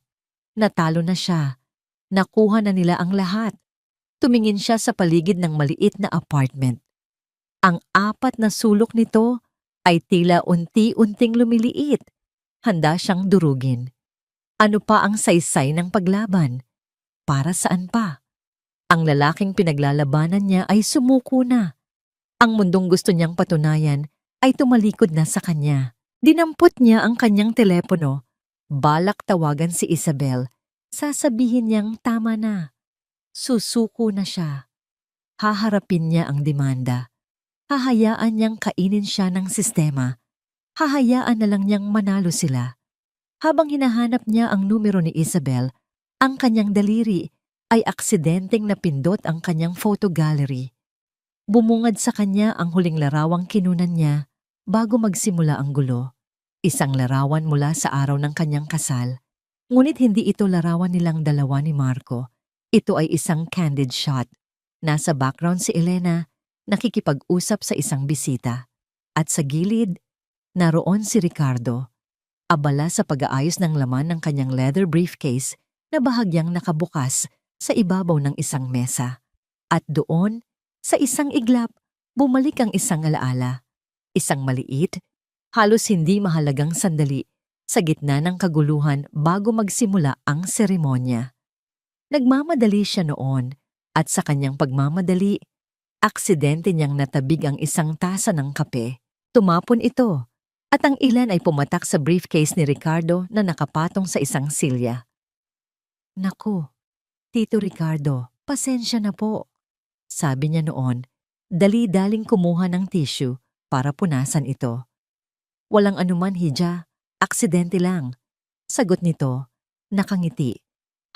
Natalo na siya. Nakuha na nila ang lahat. Tumingin siya sa paligid ng maliit na apartment. Ang 4 na sulok nito ay tila unti-unting lumiliit. Handa siyang durugin. Ano pa ang saysay ng paglaban? Para saan pa? Ang lalaking pinaglalabanan niya ay sumuko na. Ang mundong gusto niyang patunayan ay tumalikod na sa kanya. Dinampot niya ang kanyang telepono. Balak tawagan si Isabel. Sasabihin niyang tama na. Susuko na siya. Haharapin niya ang demanda. Hahayaan niyang kainin siya ng sistema. Hahayaan na lang niyang manalo sila. Habang hinahanap niya ang numero ni Isabel, ang kanyang daliri ay aksidenteng napindot ang kanyang photo gallery. Bumungad sa kanya ang huling larawang kinunan niya bago magsimula ang gulo. Isang larawan mula sa araw ng kanyang kasal. Ngunit hindi ito larawan nilang dalawa ni Marco. Ito ay isang candid shot. Nasa background si Elena, nakikipag-usap sa isang bisita. At sa gilid, naroon si Ricardo, abala sa pag-aayos ng laman ng kanyang leather briefcase na bahagyang nakabukas sa ibabaw ng isang mesa. At doon, sa isang iglap, bumalik ang isang alaala. Isang maliit, halos hindi mahalagang sandali sa gitna ng kaguluhan bago magsimula ang seremonya. Nagmamadali siya noon at sa kanyang pagmamadali, aksidente niyang natabig ang isang tasa ng kape. Tumapon ito at ang ilan ay pumatak sa briefcase ni Ricardo na nakapatong sa isang silya. Naku, Tito Ricardo, pasensya na po. Sabi niya noon, dali-daling kumuha ng tissue para punasan ito. Walang anuman, Hija, aksidente lang. Sagot nito, nakangiti,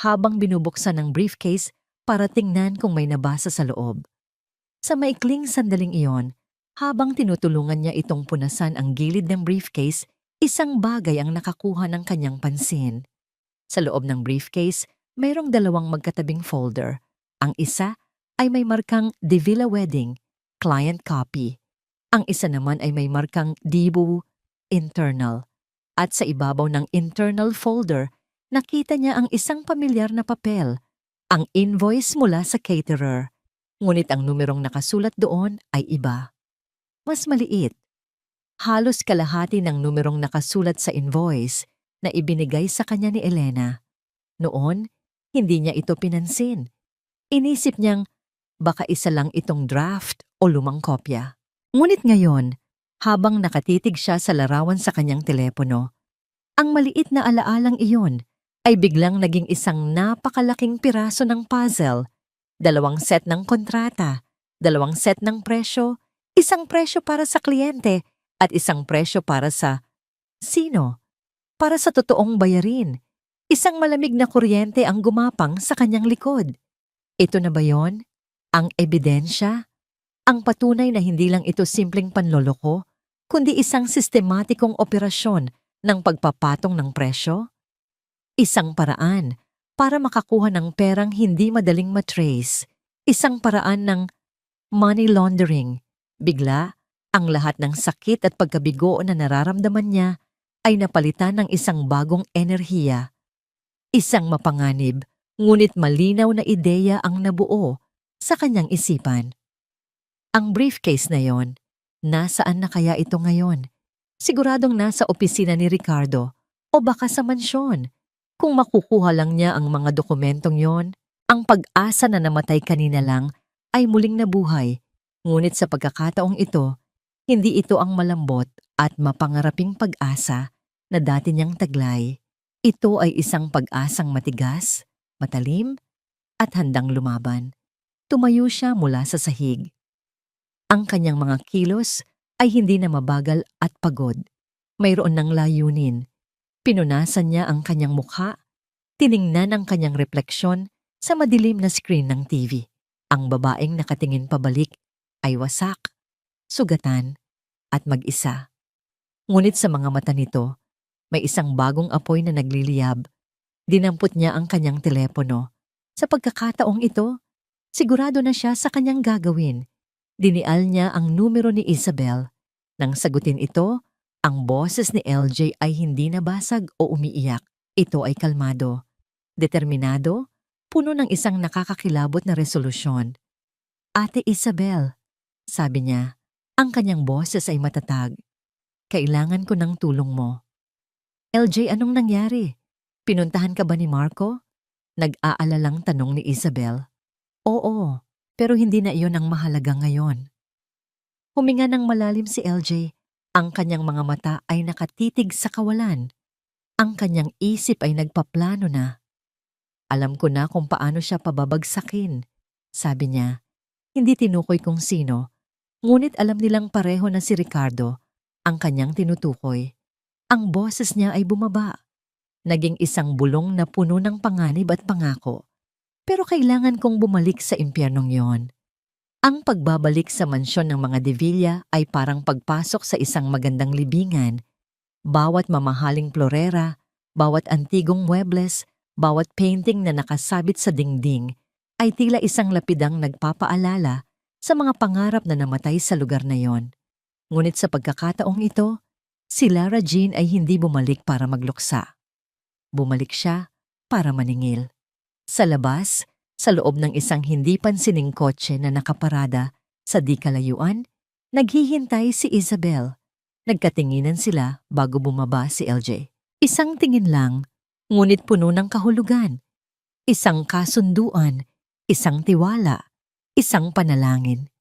habang binubuksan ng briefcase para tingnan kung may nabasa sa loob. Sa maikling sandaling iyon, habang tinutulungan niya itong punasan ang gilid ng briefcase, isang bagay ang nakakuha ng kanyang pansin. Sa loob ng briefcase, mayroong 2 magkatabing folder. Ang isa ay may markang De Villa Wedding, client copy. Ang isa naman ay may markang Dibu, internal. At sa ibabaw ng internal folder, nakita niya ang isang pamilyar na papel, ang invoice mula sa caterer. Ngunit ang numerong nakasulat doon ay iba. Mas maliit. Halos kalahati ng numerong nakasulat sa invoice na ibinigay sa kanya ni Elena. Noon, hindi niya ito pinansin. Inisip niyang baka isa lang itong draft o lumang kopya. Ngunit ngayon, habang nakatitig siya sa larawan sa kanyang telepono, ang maliit na alaalang iyon ay biglang naging isang napakalaking piraso ng puzzle. 2 set ng kontrata, 2 set ng presyo, isang presyo para sa kliyente at isang presyo para sa sino? Para sa totoong bayarin. Isang malamig na kuryente ang gumapang sa kanyang likod. Ito na ba yon? Ang ebidensya? Ang patunay na hindi lang ito simpleng panloloko, kundi isang sistematikong operasyon ng pagpapatong ng presyo? Isang paraan para makakuha ng perang hindi madaling matrace. Isang paraan ng money laundering. Bigla, ang lahat ng sakit at pagkabigo na nararamdaman niya ay napalitan ng isang bagong enerhiya. Isang mapanganib, ngunit malinaw na ideya ang nabuo sa kanyang isipan. Ang briefcase na yon, nasaan na kaya ito ngayon? Siguradong nasa opisina ni Ricardo o baka sa mansyon. Kung makukuha lang niya ang mga dokumentong yon, ang pag-asa na namatay kanina lang ay muling nabuhay. Ngunit sa pagkakataong ito, hindi ito ang malambot at mapangaraping pag-asa na dati niyang taglay. Ito ay isang pag-asang matigas, matalim, at handang lumaban. Tumayo siya mula sa sahig. Ang kanyang mga kilos ay hindi na mabagal at pagod. Mayroon ng layunin. Pinunasan niya ang kanyang mukha, tiningnan ang kanyang refleksyon sa madilim na screen ng TV. Ang babaeng nakatingin pabalik ay wasak, sugatan, at mag-isa. Ngunit sa mga mata nito, may isang bagong apoy na nagliliyab. Dinampot niya ang kanyang telepono. Sa pagkakataong ito, sigurado na siya sa kanyang gagawin. Dinial niya ang numero ni Isabel. Nang sagutin ito, ang boses ni LJ ay hindi nabasag o umiiyak. Ito ay kalmado, determinado, puno ng isang nakakakilabot na resolusyon. Ate Isabel, sabi niya, Ang kanyang boses ay matatag. Kailangan ko ng tulong mo. LJ, anong nangyari? Pinuntahan ka ba ni Marco? Nag-aalalang tanong ni Isabel. Oo, pero hindi na iyon ang mahalaga ngayon. Huminga ng malalim si LJ. Ang kanyang mga mata ay nakatitig sa kawalan. Ang kanyang isip ay nagpaplano na. Alam ko na kung paano siya pababagsakin. Sabi niya, hindi tinukoy kung sino, ngunit alam nilang pareho na si Ricardo ang kanyang tinutukoy. Ang boses niya ay bumaba. Naging isang bulong na puno ng panganib at pangako. Pero kailangan kong bumalik sa impyernong yon. Ang pagbabalik sa mansyon ng mga De Villa ay parang pagpasok sa isang magandang libingan. Bawat mamahaling florera, bawat antigong muebles, bawat painting na nakasabit sa dingding ay tila isang lapidang nagpapaalala sa mga pangarap na namatay sa lugar na yon. Ngunit sa pagkakataong ito, si Lara Jean ay hindi bumalik para magluksa. Bumalik siya para maningil. Sa labas, sa loob ng isang hindi pansining kotse na nakaparada sa di kalayuan, naghihintay si Isabel. Nagkatinginan sila bago bumaba si LJ. Isang tingin lang, ngunit puno ng kahulugan. Isang kasunduan, isang tiwala, isang panalangin.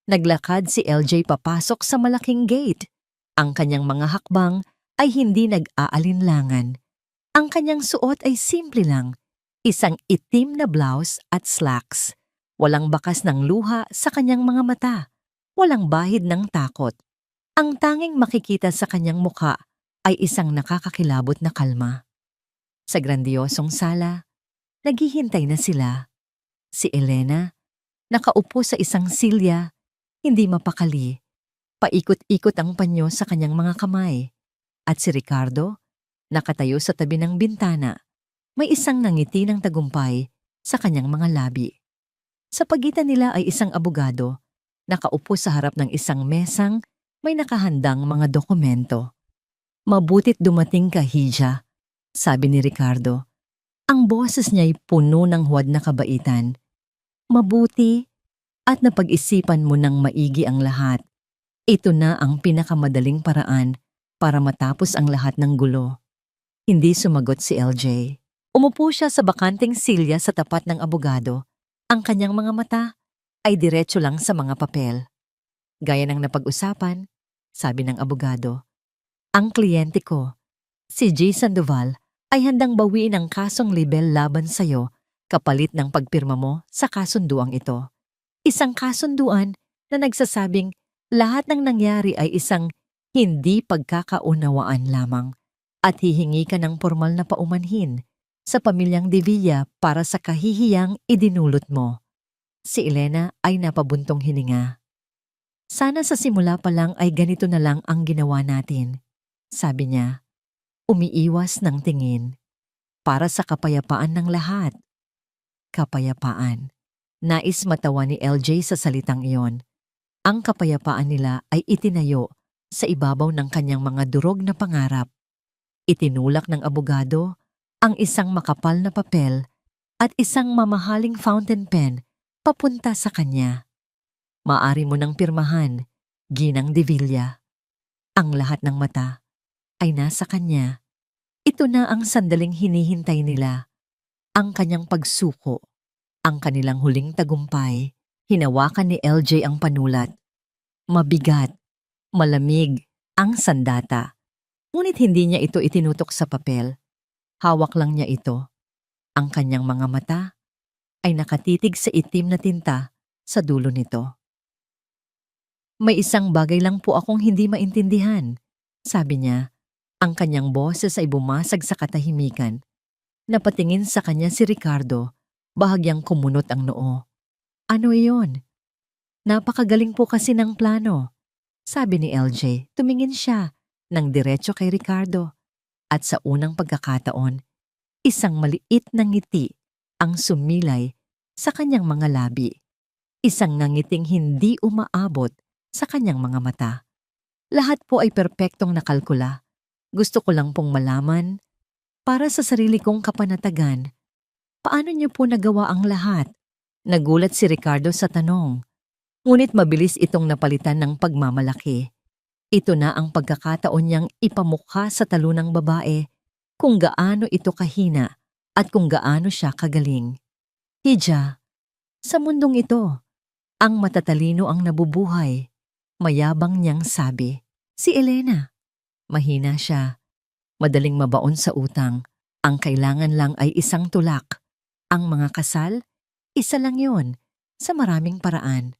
Naglakad si LJ papasok sa malaking gate. Ang kanyang mga hakbang ay hindi nag-aalinlangan. Ang kanyang suot ay simple lang. Isang itim na blouse at slacks. Walang bakas ng luha sa kanyang mga mata. Walang bahid ng takot. Ang tanging makikita sa kanyang mukha ay isang nakakakilabot na kalma. Sa grandiosong sala, naghihintay na sila. Si Elena, nakaupo sa isang silya, hindi mapakali. Paikot-ikot ang panyo sa kanyang mga kamay. At si Ricardo, nakatayo sa tabi ng bintana. May isang nangiti ng tagumpay sa kanyang mga labi. Sa pagitan nila ay isang abogado, nakaupo sa harap ng isang mesang may nakahandang mga dokumento. Mabutit dumating ka, Hija, sabi ni Ricardo. Ang boses niya ay puno ng huwad na kabaitan. Mabuti at napag-isipan mo ng maigi ang lahat. Ito na ang pinakamadaling paraan para matapos ang lahat ng gulo. Hindi sumagot si LJ. Umupo siya sa bakanting silya sa tapat ng abogado. Ang kanyang mga mata ay diretso lang sa mga papel. Gaya ng napag-usapan, sabi ng abogado, ang kliyente ko, si J. Sandoval, ay handang bawiin ang kasong libel laban sa'yo kapalit ng pagpirma mo sa kasunduang ito. Isang kasunduan na nagsasabing lahat ng nangyari ay isang hindi pagkakaunawaan lamang at hihingi ka ng formal na paumanhin sa pamilyang De Villa para sa kahihiyang idinulot mo. Si Elena ay napabuntong hininga. Sana sa simula pa lang ay ganito na lang ang ginawa natin, sabi niya. Umiiwas ng tingin. Para sa kapayapaan ng lahat. Kapayapaan. Nais matawa ni LJ sa salitang iyon. Ang kapayapaan nila ay itinayo sa ibabaw ng kanyang mga durog na pangarap. Itinulak ng abogado ang isang makapal na papel at isang mamahaling fountain pen papunta sa kanya. Maari mo nang pirmahan, Ginang De Villa. Ang lahat ng mata ay nasa kanya. Ito na ang sandaling hinihintay nila. Ang kanyang pagsuko, ang kanilang huling tagumpay. Hinawakan ni LJ ang panulat. Mabigat, malamig, ang sandata. Ngunit hindi niya ito itinutok sa papel. Hawak lang niya ito. Ang kanyang mga mata ay nakatitig sa itim na tinta sa dulo nito. May isang bagay lang po akong hindi maintindihan, sabi niya. Ang kanyang boses ay bumasag sa katahimikan. Napatingin sa kanya si Ricardo, bahagyang kumunot ang noo. Ano iyon? Napakagaling po kasi ng plano, sabi ni LJ. Tumingin siya ng diretso kay Ricardo. At sa unang pagkakataon, isang maliit na ngiti ang sumilay sa kanyang mga labi. Isang nangiting hindi umaabot sa kanyang mga mata. Lahat po ay perpektong nakalkula. Gusto ko lang pong malaman, para sa sarili kong kapanatagan, paano niyo po nagawa ang lahat? Nagulat si Ricardo sa tanong. Ngunit mabilis itong napalitan ng pagmamalaki. Ito na ang pagkakataon niyang ipamukha sa talunang babae kung gaano ito kahina at kung gaano siya kagaling. Hija, sa mundong ito, ang matatalino ang nabubuhay. Mayabang niyang sabi. Si Elena, mahina siya. Madaling mabaon sa utang. Ang kailangan lang ay isang tulak. Ang mga kasal, isa lang yon. Sa maraming paraan.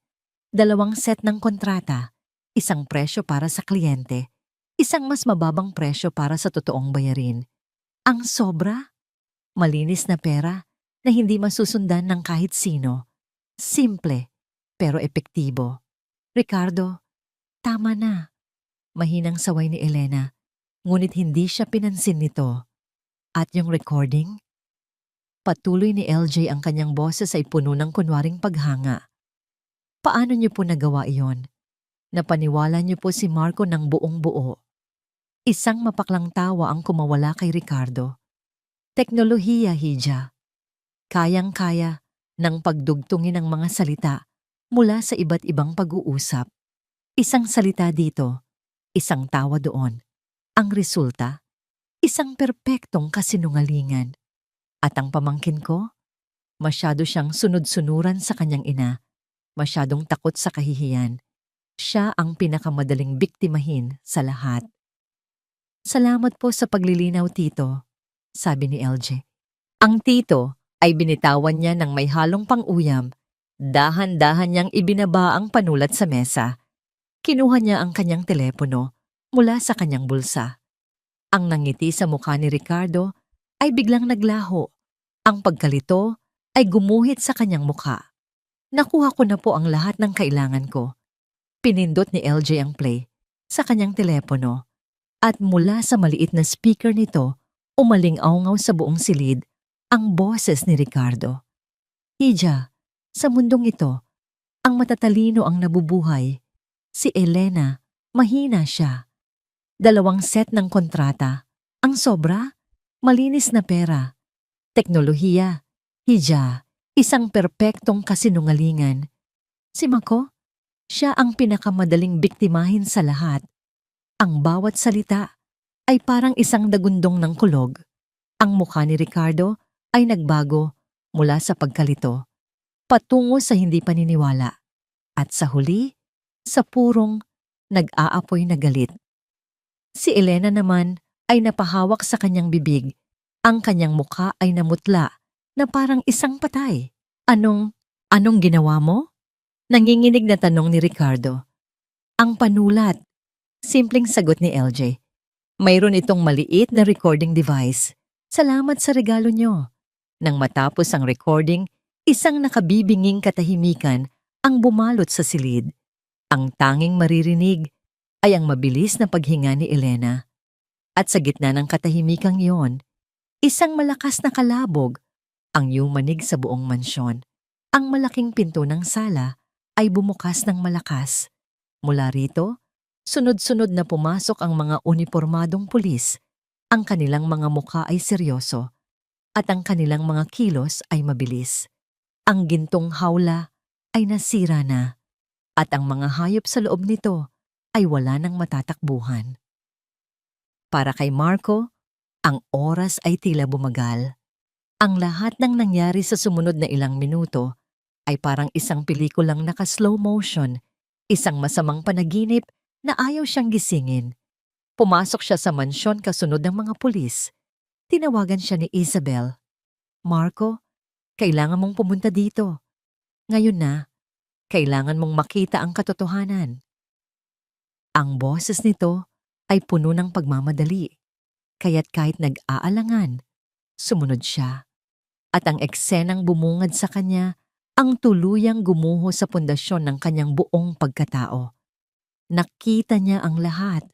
2 set ng kontrata. Isang presyo para sa kliyente. Isang mas mababang presyo para sa totoong bayarin. Ang sobra? Malinis na pera na hindi masusundan ng kahit sino. Simple, pero epektibo. Ricardo, tama na. Mahinang saway ni Elena, ngunit hindi siya pinansin nito. At yung recording? Patuloy ni LJ ang kanyang boses ay puno ng kunwaring paghanga. Paano niyo po nagawa iyon? Napaniwala niyo po si Marco ng buong buo. Isang mapaklang tawa ang kumawala kay Ricardo. Teknolohiya, Hija. Kayang-kaya ng pagdugtungin ng mga salita mula sa iba't ibang pag-uusap. Isang salita dito, isang tawa doon. Ang resulta, isang perpektong kasinungalingan. At ang pamangkin ko, masyado siyang sunod-sunuran sa kanyang ina, masyadong takot sa kahihiyan. Siya ang pinakamadaling biktimahin sa lahat. Salamat po sa paglilinaw, Tito, sabi ni LJ. Ang tito ay binitawan niya ng may halong pang-uyam. Dahan-dahan niyang ibinaba ang panulat sa mesa. Kinuha niya ang kanyang telepono mula sa kanyang bulsa. Ang nangiti sa mukha ni Ricardo ay biglang naglaho. Ang pagkalito ay gumuhit sa kanyang mukha. Nakuha ko na po ang lahat ng kailangan ko. Pinindot ni LJ ang play sa kanyang telepono at mula sa maliit na speaker nito umaling-awngaw sa buong silid ang boses ni Ricardo. Hija, sa mundong ito, ang matatalino ang nabubuhay. Si Elena, mahina siya. 2 set ng kontrata. Ang sobra, malinis na pera. Teknolohiya, Hija, isang perpektong kasinungalingan. Si Mako, siya ang pinakamadaling biktimahin sa lahat. Ang bawat salita ay parang isang dagundong ng kulog. Ang mukha ni Ricardo ay nagbago mula sa pagkalito patungo sa hindi paniniwala at sa huli, sa purong nag-aapoy na galit. Si Elena naman ay napahawak sa kanyang bibig. Ang kanyang mukha ay namutla na parang isang patay. Anong ginawa mo? Nanginginig na tanong ni Ricardo. Ang panulat. Simpleng sagot ni LJ. Mayroon itong maliit na recording device. Salamat sa regalo nyo. Nang matapos ang recording, isang nakabibinging katahimikan ang bumalot sa silid. Ang tanging maririnig ay ang mabilis na paghinga ni Elena. At sa gitna ng katahimikang iyon, isang malakas na kalabog ang yumanig sa buong mansyon. Ang malaking pinto ng sala ay bumukas ng malakas. Mula rito, sunod-sunod na pumasok ang mga unipormadong pulis. Ang kanilang mga mukha ay seryoso at ang kanilang mga kilos ay mabilis. Ang gintong hawla ay nasira na at ang mga hayop sa loob nito ay wala nang matatakbuhan. Para kay Marco, ang oras ay tila bumagal. Ang lahat ng nangyari sa sumunod na ilang minuto ay parang isang pelikulang naka-slow motion, isang masamang panaginip na ayaw siyang gisingin. Pumasok siya sa mansyon kasunod ng mga pulis. Tinawagan siya ni Isabel. Marco, kailangan mong pumunta dito. Ngayon na, kailangan mong makita ang katotohanan. Ang boses nito ay puno ng pagmamadali, kaya't kahit nag-aalangan, sumunod siya. At ang eksenang bumungad sa kanya ang tuluyang gumuho sa pundasyon ng kanyang buong pagkatao. Nakita niya ang lahat.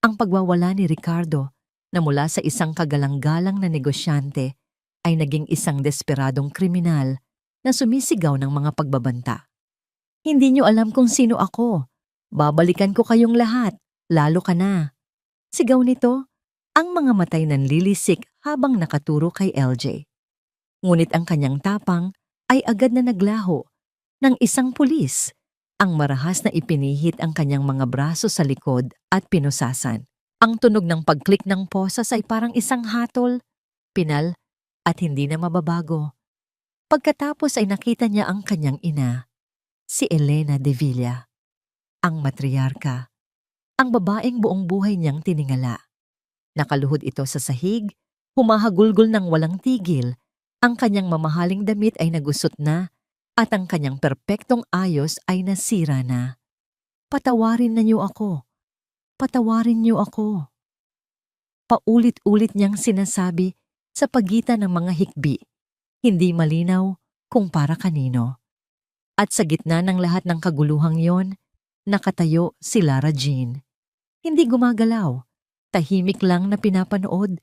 Ang pagwawala ni Ricardo na mula sa isang kagalang-galang na negosyante ay naging isang desperadong kriminal na sumisigaw ng mga pagbabanta. Hindi niyo alam kung sino ako. Babalikan ko kayong lahat, lalo ka na. Sigaw nito, ang mga matay nanlilisik habang nakaturo kay LJ. Ngunit ang kanyang tapang ay agad na naglaho ng isang pulis Ang marahas na ipinihit ang kanyang mga braso sa likod at pinusasan. Ang tunog ng pagklik ng posas ay parang isang hatol, pinal at hindi na mababago. Pagkatapos ay nakita niya ang kanyang ina, si Elena de Villa, ang matriarka, ang babaeng buong buhay niyang tiningala. Nakaluhod ito sa sahig, humahagulgol ng walang tigil, ang kanyang mamahaling damit ay nagusot na at ang kanyang perpektong ayos ay nasira na. Patawarin na niyo ako. Patawarin niyo ako. Paulit-ulit niyang sinasabi sa pagitan ng mga hikbi, hindi malinaw kung para kanino. At sa gitna ng lahat ng kaguluhang yon, nakatayo si Lara Jean. Hindi gumagalaw, tahimik lang na pinapanood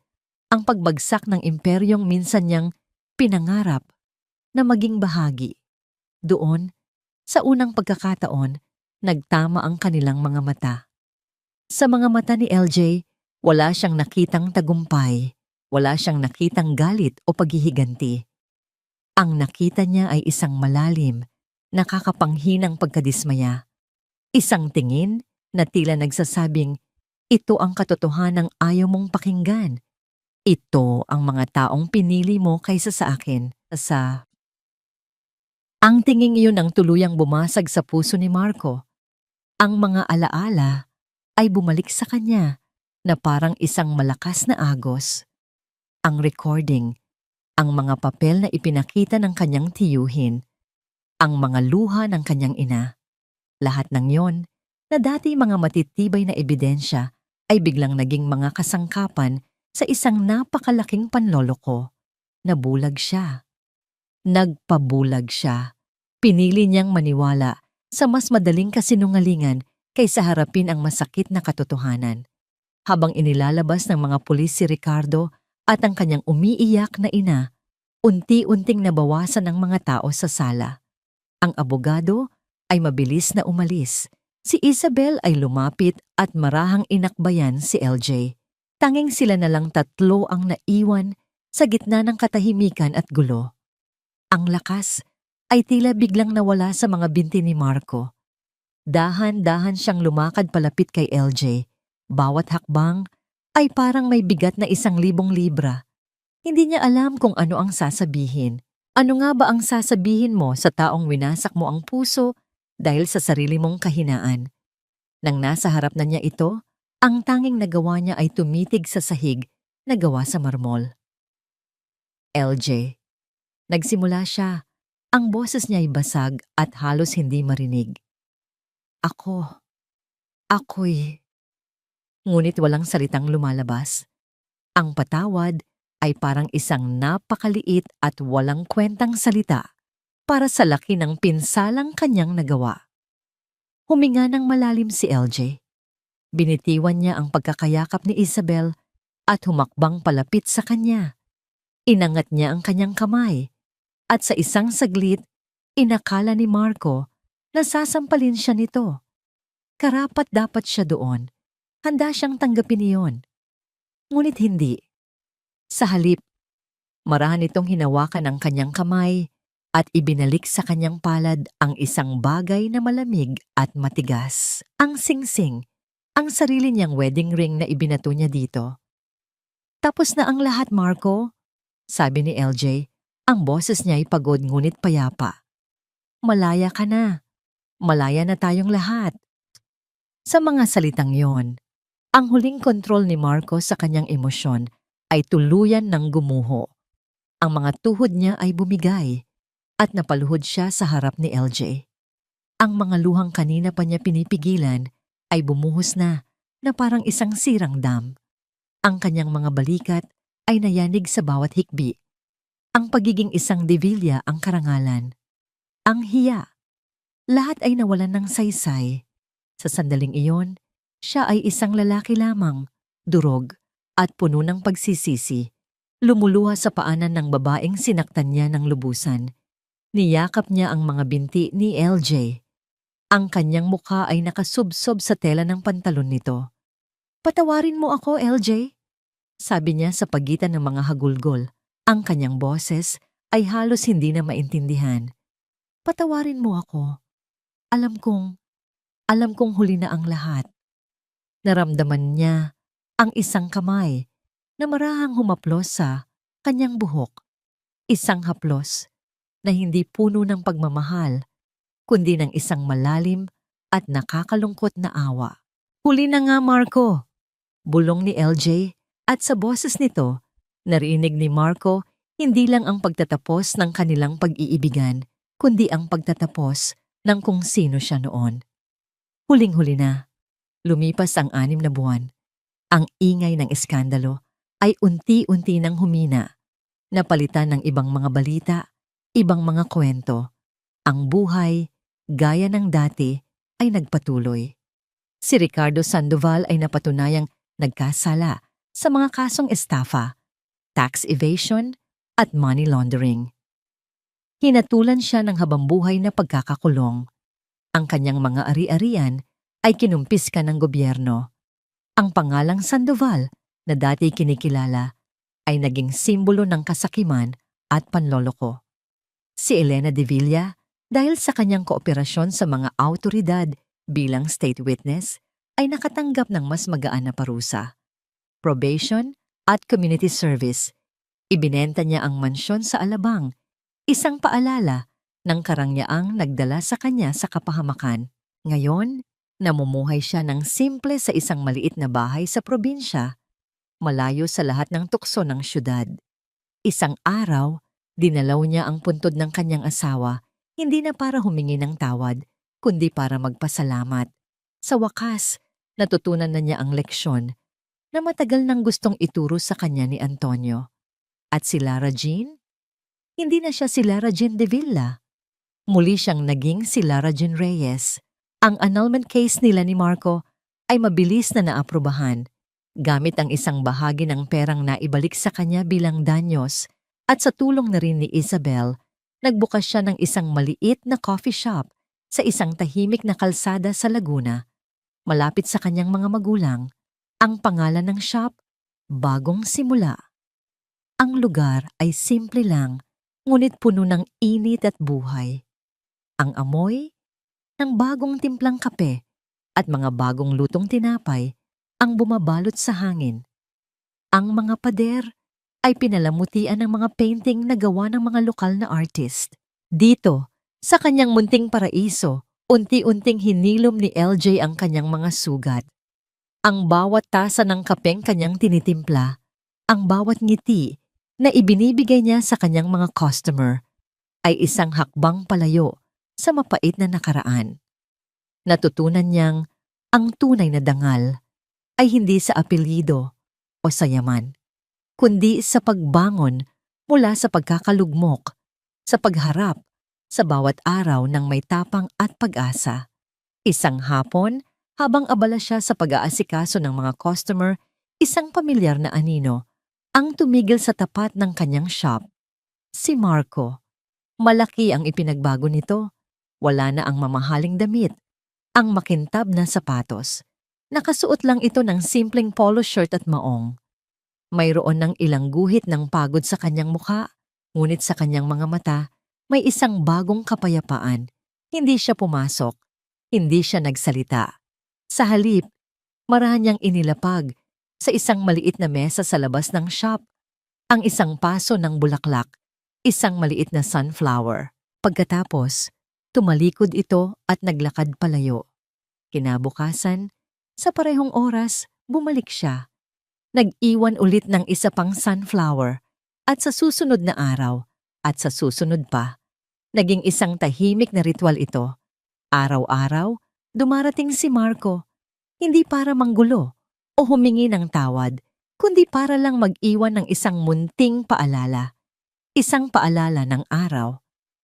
ang pagbagsak ng imperyong minsan niyang pinangarap na maging bahagi. Doon, sa unang pagkakataon, nagtama ang kanilang mga mata. Sa mga mata ni LJ, wala siyang nakitang tagumpay, wala siyang nakitang galit o paghihiganti. Ang nakita niya ay isang malalim, nakakapanghinang pagkadismaya. Isang tingin na tila nagsasabing, ito ang katotohanang ayaw mong pakinggan. Ito ang mga taong pinili mo kaysa sa akin. Ang tinging iyon ang tuluyang bumasag sa puso ni Marco. Ang mga alaala ay bumalik sa kanya na parang isang malakas na agos. Ang recording, ang mga papel na ipinakita ng kanyang tiyuhin, ang mga luha ng kanyang ina. Lahat ng yon, na dati mga matitibay na ebidensya, ay biglang naging mga kasangkapan sa isang napakalaking panloloko. Nabulag siya. Nagpabulag siya. Pinili niyang maniwala sa mas madaling kasinungalingan kaysa harapin ang masakit na katotohanan. Habang inilalabas ng mga pulis si Ricardo at ang kanyang umiiyak na ina, unti-unting nabawasan ang mga tao sa sala. Ang abogado ay mabilis na umalis. Si Isabel ay lumapit at marahang inakbayan si LJ. Tanging sila na lang tatlo ang naiwan sa gitna ng katahimikan at gulo. Ang lakas ay tila biglang nawala sa mga binti ni Marco. Dahan-dahan siyang lumakad palapit kay LJ. Bawat hakbang ay parang may bigat na 1,000 libra. Hindi niya alam kung ano ang sasabihin. Ano nga ba ang sasabihin mo sa taong winasak mo ang puso dahil sa sarili mong kahinaan? Nang nasa harap na niya ito, ang tanging nagawa niya ay tumitig sa sahig na gawa sa marmol. LJ. Nagsimula siya. Ang boses niya ay basag at halos hindi marinig. Ako'y... Ngunit walang salitang lumalabas. Ang patawad ay parang isang napakaliit at walang kwentang salita para sa laki ng pinsalang kanyang nagawa. Huminga ng malalim si LJ. Binitiwan niya ang pagkakayakap ni Isabel at humakbang palapit sa kanya. Inangat niya ang kanyang kamay at sa isang saglit, inakala ni Marco na sasampalin siya nito. Karapat dapat siya doon. Handa siyang tanggapin iyon. Ngunit hindi. Sa halip, marahan itong hinawakan ang kanyang kamay at ibinalik sa kanyang palad ang isang bagay na malamig at matigas. Ang singsing, ang sarili niyang wedding ring na ibinato niya dito. Tapos na ang lahat, Marco, sabi ni LJ. Ang boses niya ay pagod ngunit payapa. Malaya ka na. Malaya na tayong lahat. Sa mga salitang yon, ang huling kontrol ni Marco sa kanyang emosyon ay tuluyan ng gumuho. Ang mga tuhod niya ay bumigay at napaluhod siya sa harap ni LJ. Ang mga luhang kanina pa niya pinipigilan ay bumuhos na parang isang sirang dam. Ang kanyang mga balikat ay nayanig sa bawat hikbi. Ang pagiging isang de Villa ang karangalan. Ang hiya. Lahat ay nawalan ng saysay. Sa sandaling iyon, siya ay isang lalaki lamang, durog at puno ng pagsisisi. Lumuluha sa paanan ng babaeng sinaktan niya ng lubusan. Niyakap niya ang mga binti ni LJ. Ang kanyang mukha ay nakasubsob sa tela ng pantalon nito. Patawarin mo ako, LJ, sabi niya sa pagitan ng mga hagulgol. Ang kanyang boses ay halos hindi na maintindihan. Patawarin mo ako. Alam kong, alam kong huli na ang lahat. Naramdaman niya ang isang kamay na marahang humaplos sa kanyang buhok. Isang haplos na hindi puno ng pagmamahal, kundi ng isang malalim at nakakalungkot na awa. Huli na nga, Marco! Bulong ni LJ, at sa boses nito, narinig ni Marco hindi lang ang pagtatapos ng kanilang pag-iibigan, kundi ang pagtatapos ng kung sino siya noon. Huling-huli na. Lumipas ang 6 na buwan. Ang ingay ng iskandalo ay unti-unti nang humina. Napalitan ng ibang mga balita, ibang mga kwento. Ang buhay, gaya ng dati, ay nagpatuloy. Si Ricardo Sandoval ay napatunayang nagkasala sa mga kasong estafa, tax evasion at money laundering. Hinatulan siya ng habambuhay na pagkakakulong. Ang kanyang mga ari-arian ay kinumpiska ng gobyerno. Ang pangalang Sandoval na dati kinikilala ay naging simbolo ng kasakiman at panloloko. Si Elena de Villa, dahil sa kanyang kooperasyon sa mga awtoridad bilang state witness, ay nakatanggap ng mas magaan na parusa. Probation at community service. Ibinenta niya ang mansyon sa Alabang, isang paalala ng karangyaang nagdala sa kanya sa kapahamakan. Ngayon, namumuhay siya ng simple sa isang maliit na bahay sa probinsya, malayo sa lahat ng tukso ng syudad. Isang araw, dinalaw niya ang puntod ng kanyang asawa, hindi na para humingi ng tawad, kundi para magpasalamat. Sa wakas, natutunan na niya ang leksyon na matagal nang gustong ituro sa kanya ni Antonio. At si Lara Jean? Hindi na siya si Lara Jean de Villa. Muli siyang naging si Lara Jean Reyes. Ang annulment case nila ni Marco ay mabilis na naaprubahan, gamit ang isang bahagi ng perang naibalik sa kanya bilang danyos, at sa tulong na rin ni Isabel, nagbukas siya ng isang maliit na coffee shop sa isang tahimik na kalsada sa Laguna, malapit sa kanyang mga magulang. Ang pangalan ng shop, Bagong Simula. Ang lugar ay simple lang, ngunit puno ng init at buhay. Ang amoy ng bagong timplang kape at mga bagong lutong tinapay ang bumabalot sa hangin. Ang mga pader ay pinalamutian ng mga painting na gawa ng mga lokal na artist. Dito, sa kanyang munting paraiso, unti-unting hinilom ni LJ ang kanyang mga sugat. Ang bawat tasa ng kapeng kanyang tinitimpla, ang bawat ngiti na ibinibigay niya sa kanyang mga customer, ay isang hakbang palayo sa mapait na nakaraan. Natutunan niyang ang tunay na dangal ay hindi sa apelyido o sa yaman, kundi sa pagbangon mula sa pagkakalugmok, sa pagharap sa bawat araw ng may tapang at pag-asa. Isang hapon, habang abala siya sa pag-aasikaso ng mga customer, isang pamilyar na anino ang tumigil sa tapat ng kanyang shop. Si Marco. Malaki ang ipinagbago nito. Wala na ang mamahaling damit, ang makintab na sapatos. Nakasuot lang ito ng simpleng polo shirt at maong. Mayroon ng ilang guhit ng pagod sa kanyang mukha, ngunit sa kanyang mga mata, may isang bagong kapayapaan. Hindi siya pumasok, hindi siya nagsalita. Sa halip, marahan niyang inilapag sa isang maliit na mesa sa labas ng shop, ang isang paso ng bulaklak, isang maliit na sunflower. Pagkatapos, tumalikod ito at naglakad palayo. Kinabukasan, sa parehong oras, bumalik siya. Nag-iwan ulit ng isa pang sunflower at sa susunod na araw at sa susunod pa. Naging isang tahimik na ritual ito. Araw-araw, dumarating si Marco, hindi para manggulo o humingi ng tawad, kundi para lang mag-iwan ng isang munting paalala. Isang paalala ng araw,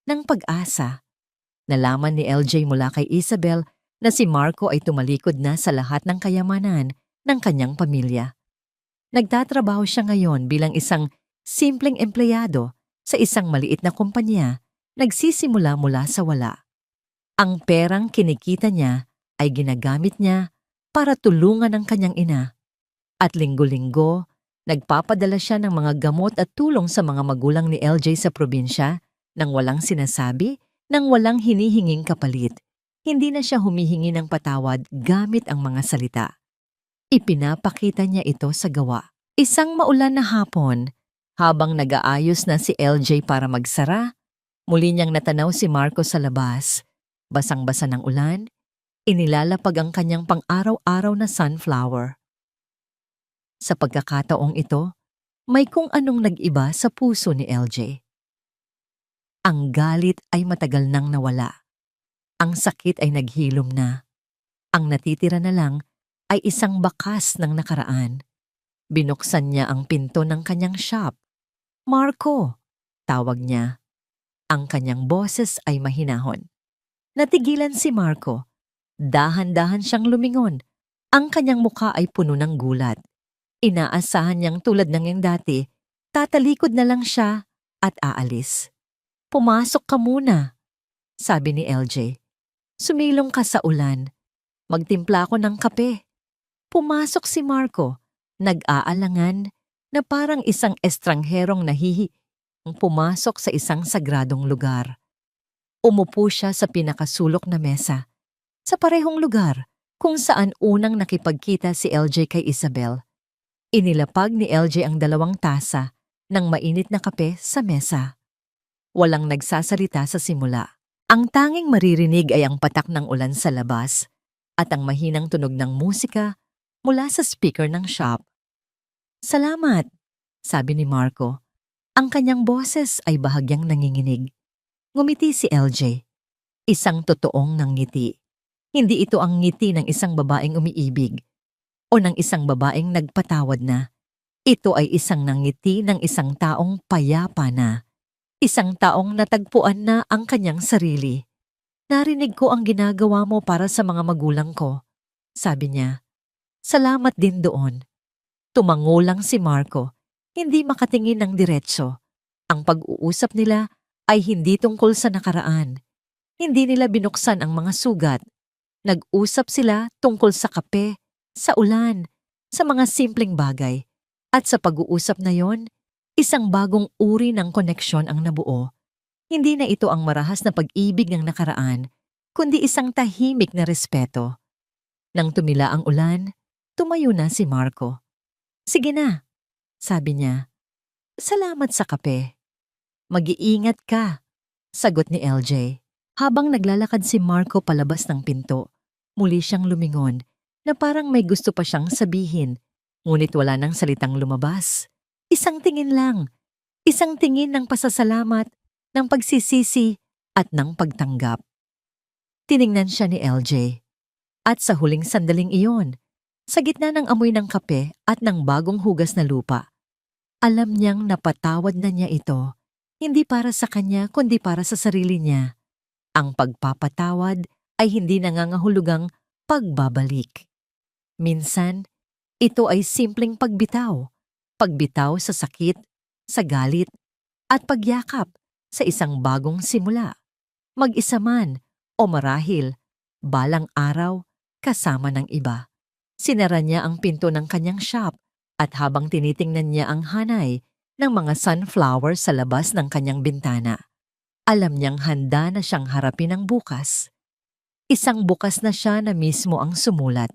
ng pag-asa. Nalaman ni LJ mula kay Isabel na si Marco ay tumalikod na sa lahat ng kayamanan ng kanyang pamilya. Nagtatrabaho siya ngayon bilang isang simpleng empleyado sa isang maliit na kumpanya, nagsisimula mula sa wala. Ang perang kinikita niya ay ginagamit niya para tulungan ang kanyang ina. At linggo-linggo, nagpapadala siya ng mga gamot at tulong sa mga magulang ni LJ sa probinsya nang walang sinasabi, nang walang hinihinging kapalit. Hindi na siya humihingi ng patawad gamit ang mga salita. Ipinapakita niya ito sa gawa. Isang maulan na hapon, habang nag-aayos na si LJ para magsara, muli niyang natanaw si Marco sa labas. Basang-basa ng ulan, inilalapag ang kanyang pang-araw-araw na sunflower. Sa pagkakataong ito, may kung anong nag-iba sa puso ni LJ. Ang galit ay matagal nang nawala. Ang sakit ay naghilom na. Ang natitira na lang ay isang bakas ng nakaraan. Binuksan niya ang pinto ng kanyang shop. "Marco," tawag niya. Ang kanyang boses ay mahinahon. Natigilan si Marco. Dahan-dahan siyang lumingon. Ang kanyang mukha ay puno ng gulat. Inaasahan niyang tulad ng yung dati, tatalikod na lang siya at aalis. "Pumasok ka muna," sabi ni LJ. "Sumilong ka sa ulan. Magtimpla ako ng kape." Pumasok si Marco, nag-aalangan na parang isang estrangherong pumasok sa isang sagradong lugar. Umupo siya sa pinakasulok na mesa, sa parehong lugar kung saan unang nakipagkita si LJ kay Isabel. Inilapag ni LJ ang 2 tasa ng mainit na kape sa mesa. Walang nagsasalita sa simula. Ang tanging maririnig ay ang patak ng ulan sa labas at ang mahinang tunog ng musika mula sa speaker ng shop. "Salamat," sabi ni Marco. Ang kanyang boses ay bahagyang nanginginig. Ngumiti si LJ. Isang totoong nangngiti. Hindi ito ang ngiti ng isang babaeng umiibig o ng isang babaeng nagpatawad na. Ito ay isang nangngiti ng isang taong payapa na. Isang taong natagpuan na ang kanyang sarili. "Narinig ko ang ginagawa mo para sa mga magulang ko," sabi niya. "Salamat din doon." Tumango lang si Marco, hindi makatingin ng diretso. Ang pag-uusap nila ay hindi tungkol sa nakaraan. Hindi nila binuksan ang mga sugat. Nag-usap sila tungkol sa kape, sa ulan, sa mga simpleng bagay. At sa pag-uusap na yon, isang bagong uri ng koneksyon ang nabuo. Hindi na ito ang marahas na pag-ibig ng nakaraan, kundi isang tahimik na respeto. Nang tumila ang ulan, tumayo na si Marco. "Sige na," sabi niya. "Salamat sa kape." "Mag-iingat ka," sagot ni LJ. Habang naglalakad si Marco palabas ng pinto, muli siyang lumingon na parang may gusto pa siyang sabihin, ngunit wala nang salitang lumabas. Isang tingin lang, isang tingin ng pasasalamat, ng pagsisisi at ng pagtanggap. Tiningnan siya ni LJ. At sa huling sandaling iyon, sa gitna ng amoy ng kape at ng bagong hugas na lupa, alam niyang napatawad na niya ito, hindi para sa kanya kundi para sa sarili niya. Ang pagpapatawad ay hindi nangangahulugang pagbabalik. Minsan, ito ay simpleng pagbitaw. Pagbitaw sa sakit, sa galit, at pagyakap sa isang bagong simula. Mag-isa man o marahil, balang araw, kasama ng iba. Sinara niya ang pinto ng kanyang shop at habang tinitingnan niya ang hanay ng mga sunflower sa labas ng kanyang bintana, alam niyang handa na siyang harapin ang bukas. Isang bukas na siya na mismo ang sumulat.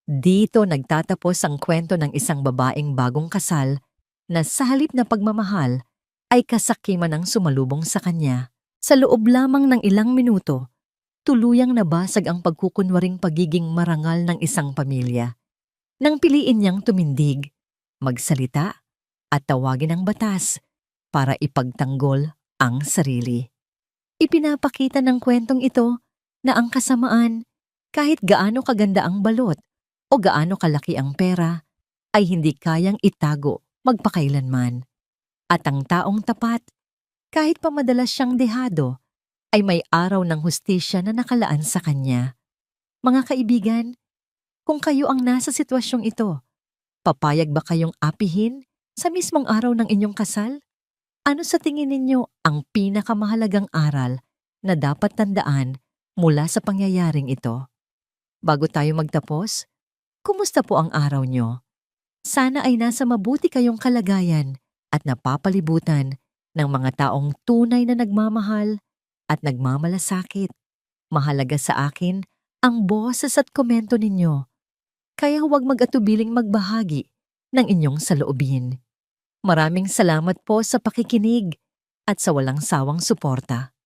Dito nagtatapos ang kwento ng isang babaeng bagong kasal na sa halip na pagmamahal ay kasakiman ang sumalubong sa kanya. Sa loob lamang ng ilang minuto, tuluyang nabasag ang pagkukunwaring pagiging marangal ng isang pamilya. Nang piliin niyang tumindig, magsalita at tawagin ang batas para ipagtanggol ang sarili. Ipinapakita ng kwentong ito na ang kasamaan, kahit gaano kaganda ang balot o gaano kalaki ang pera, ay hindi kayang itago magpakailanman. At ang taong tapat, kahit pa madalas siyang dehado, ay may araw ng hustisya na nakalaan sa kanya. Mga kaibigan, kung kayo ang nasa sitwasyong ito, papayag ba kayong apihin sa mismong araw ng inyong kasal? Ano sa tingin ninyo ang pinakamahalagang aral na dapat tandaan mula sa pangyayaring ito? Bago tayo magtapos, kumusta po ang araw nyo? Sana ay nasa mabuti kayong kalagayan at napapalibutan ng mga taong tunay na nagmamahal at nagmamalasakit. Mahalaga sa akin ang boses at komento ninyo, kaya huwag mag-atubiling magbahagi ng inyong saloobin. Maraming salamat po sa pakikinig at sa walang sawang suporta.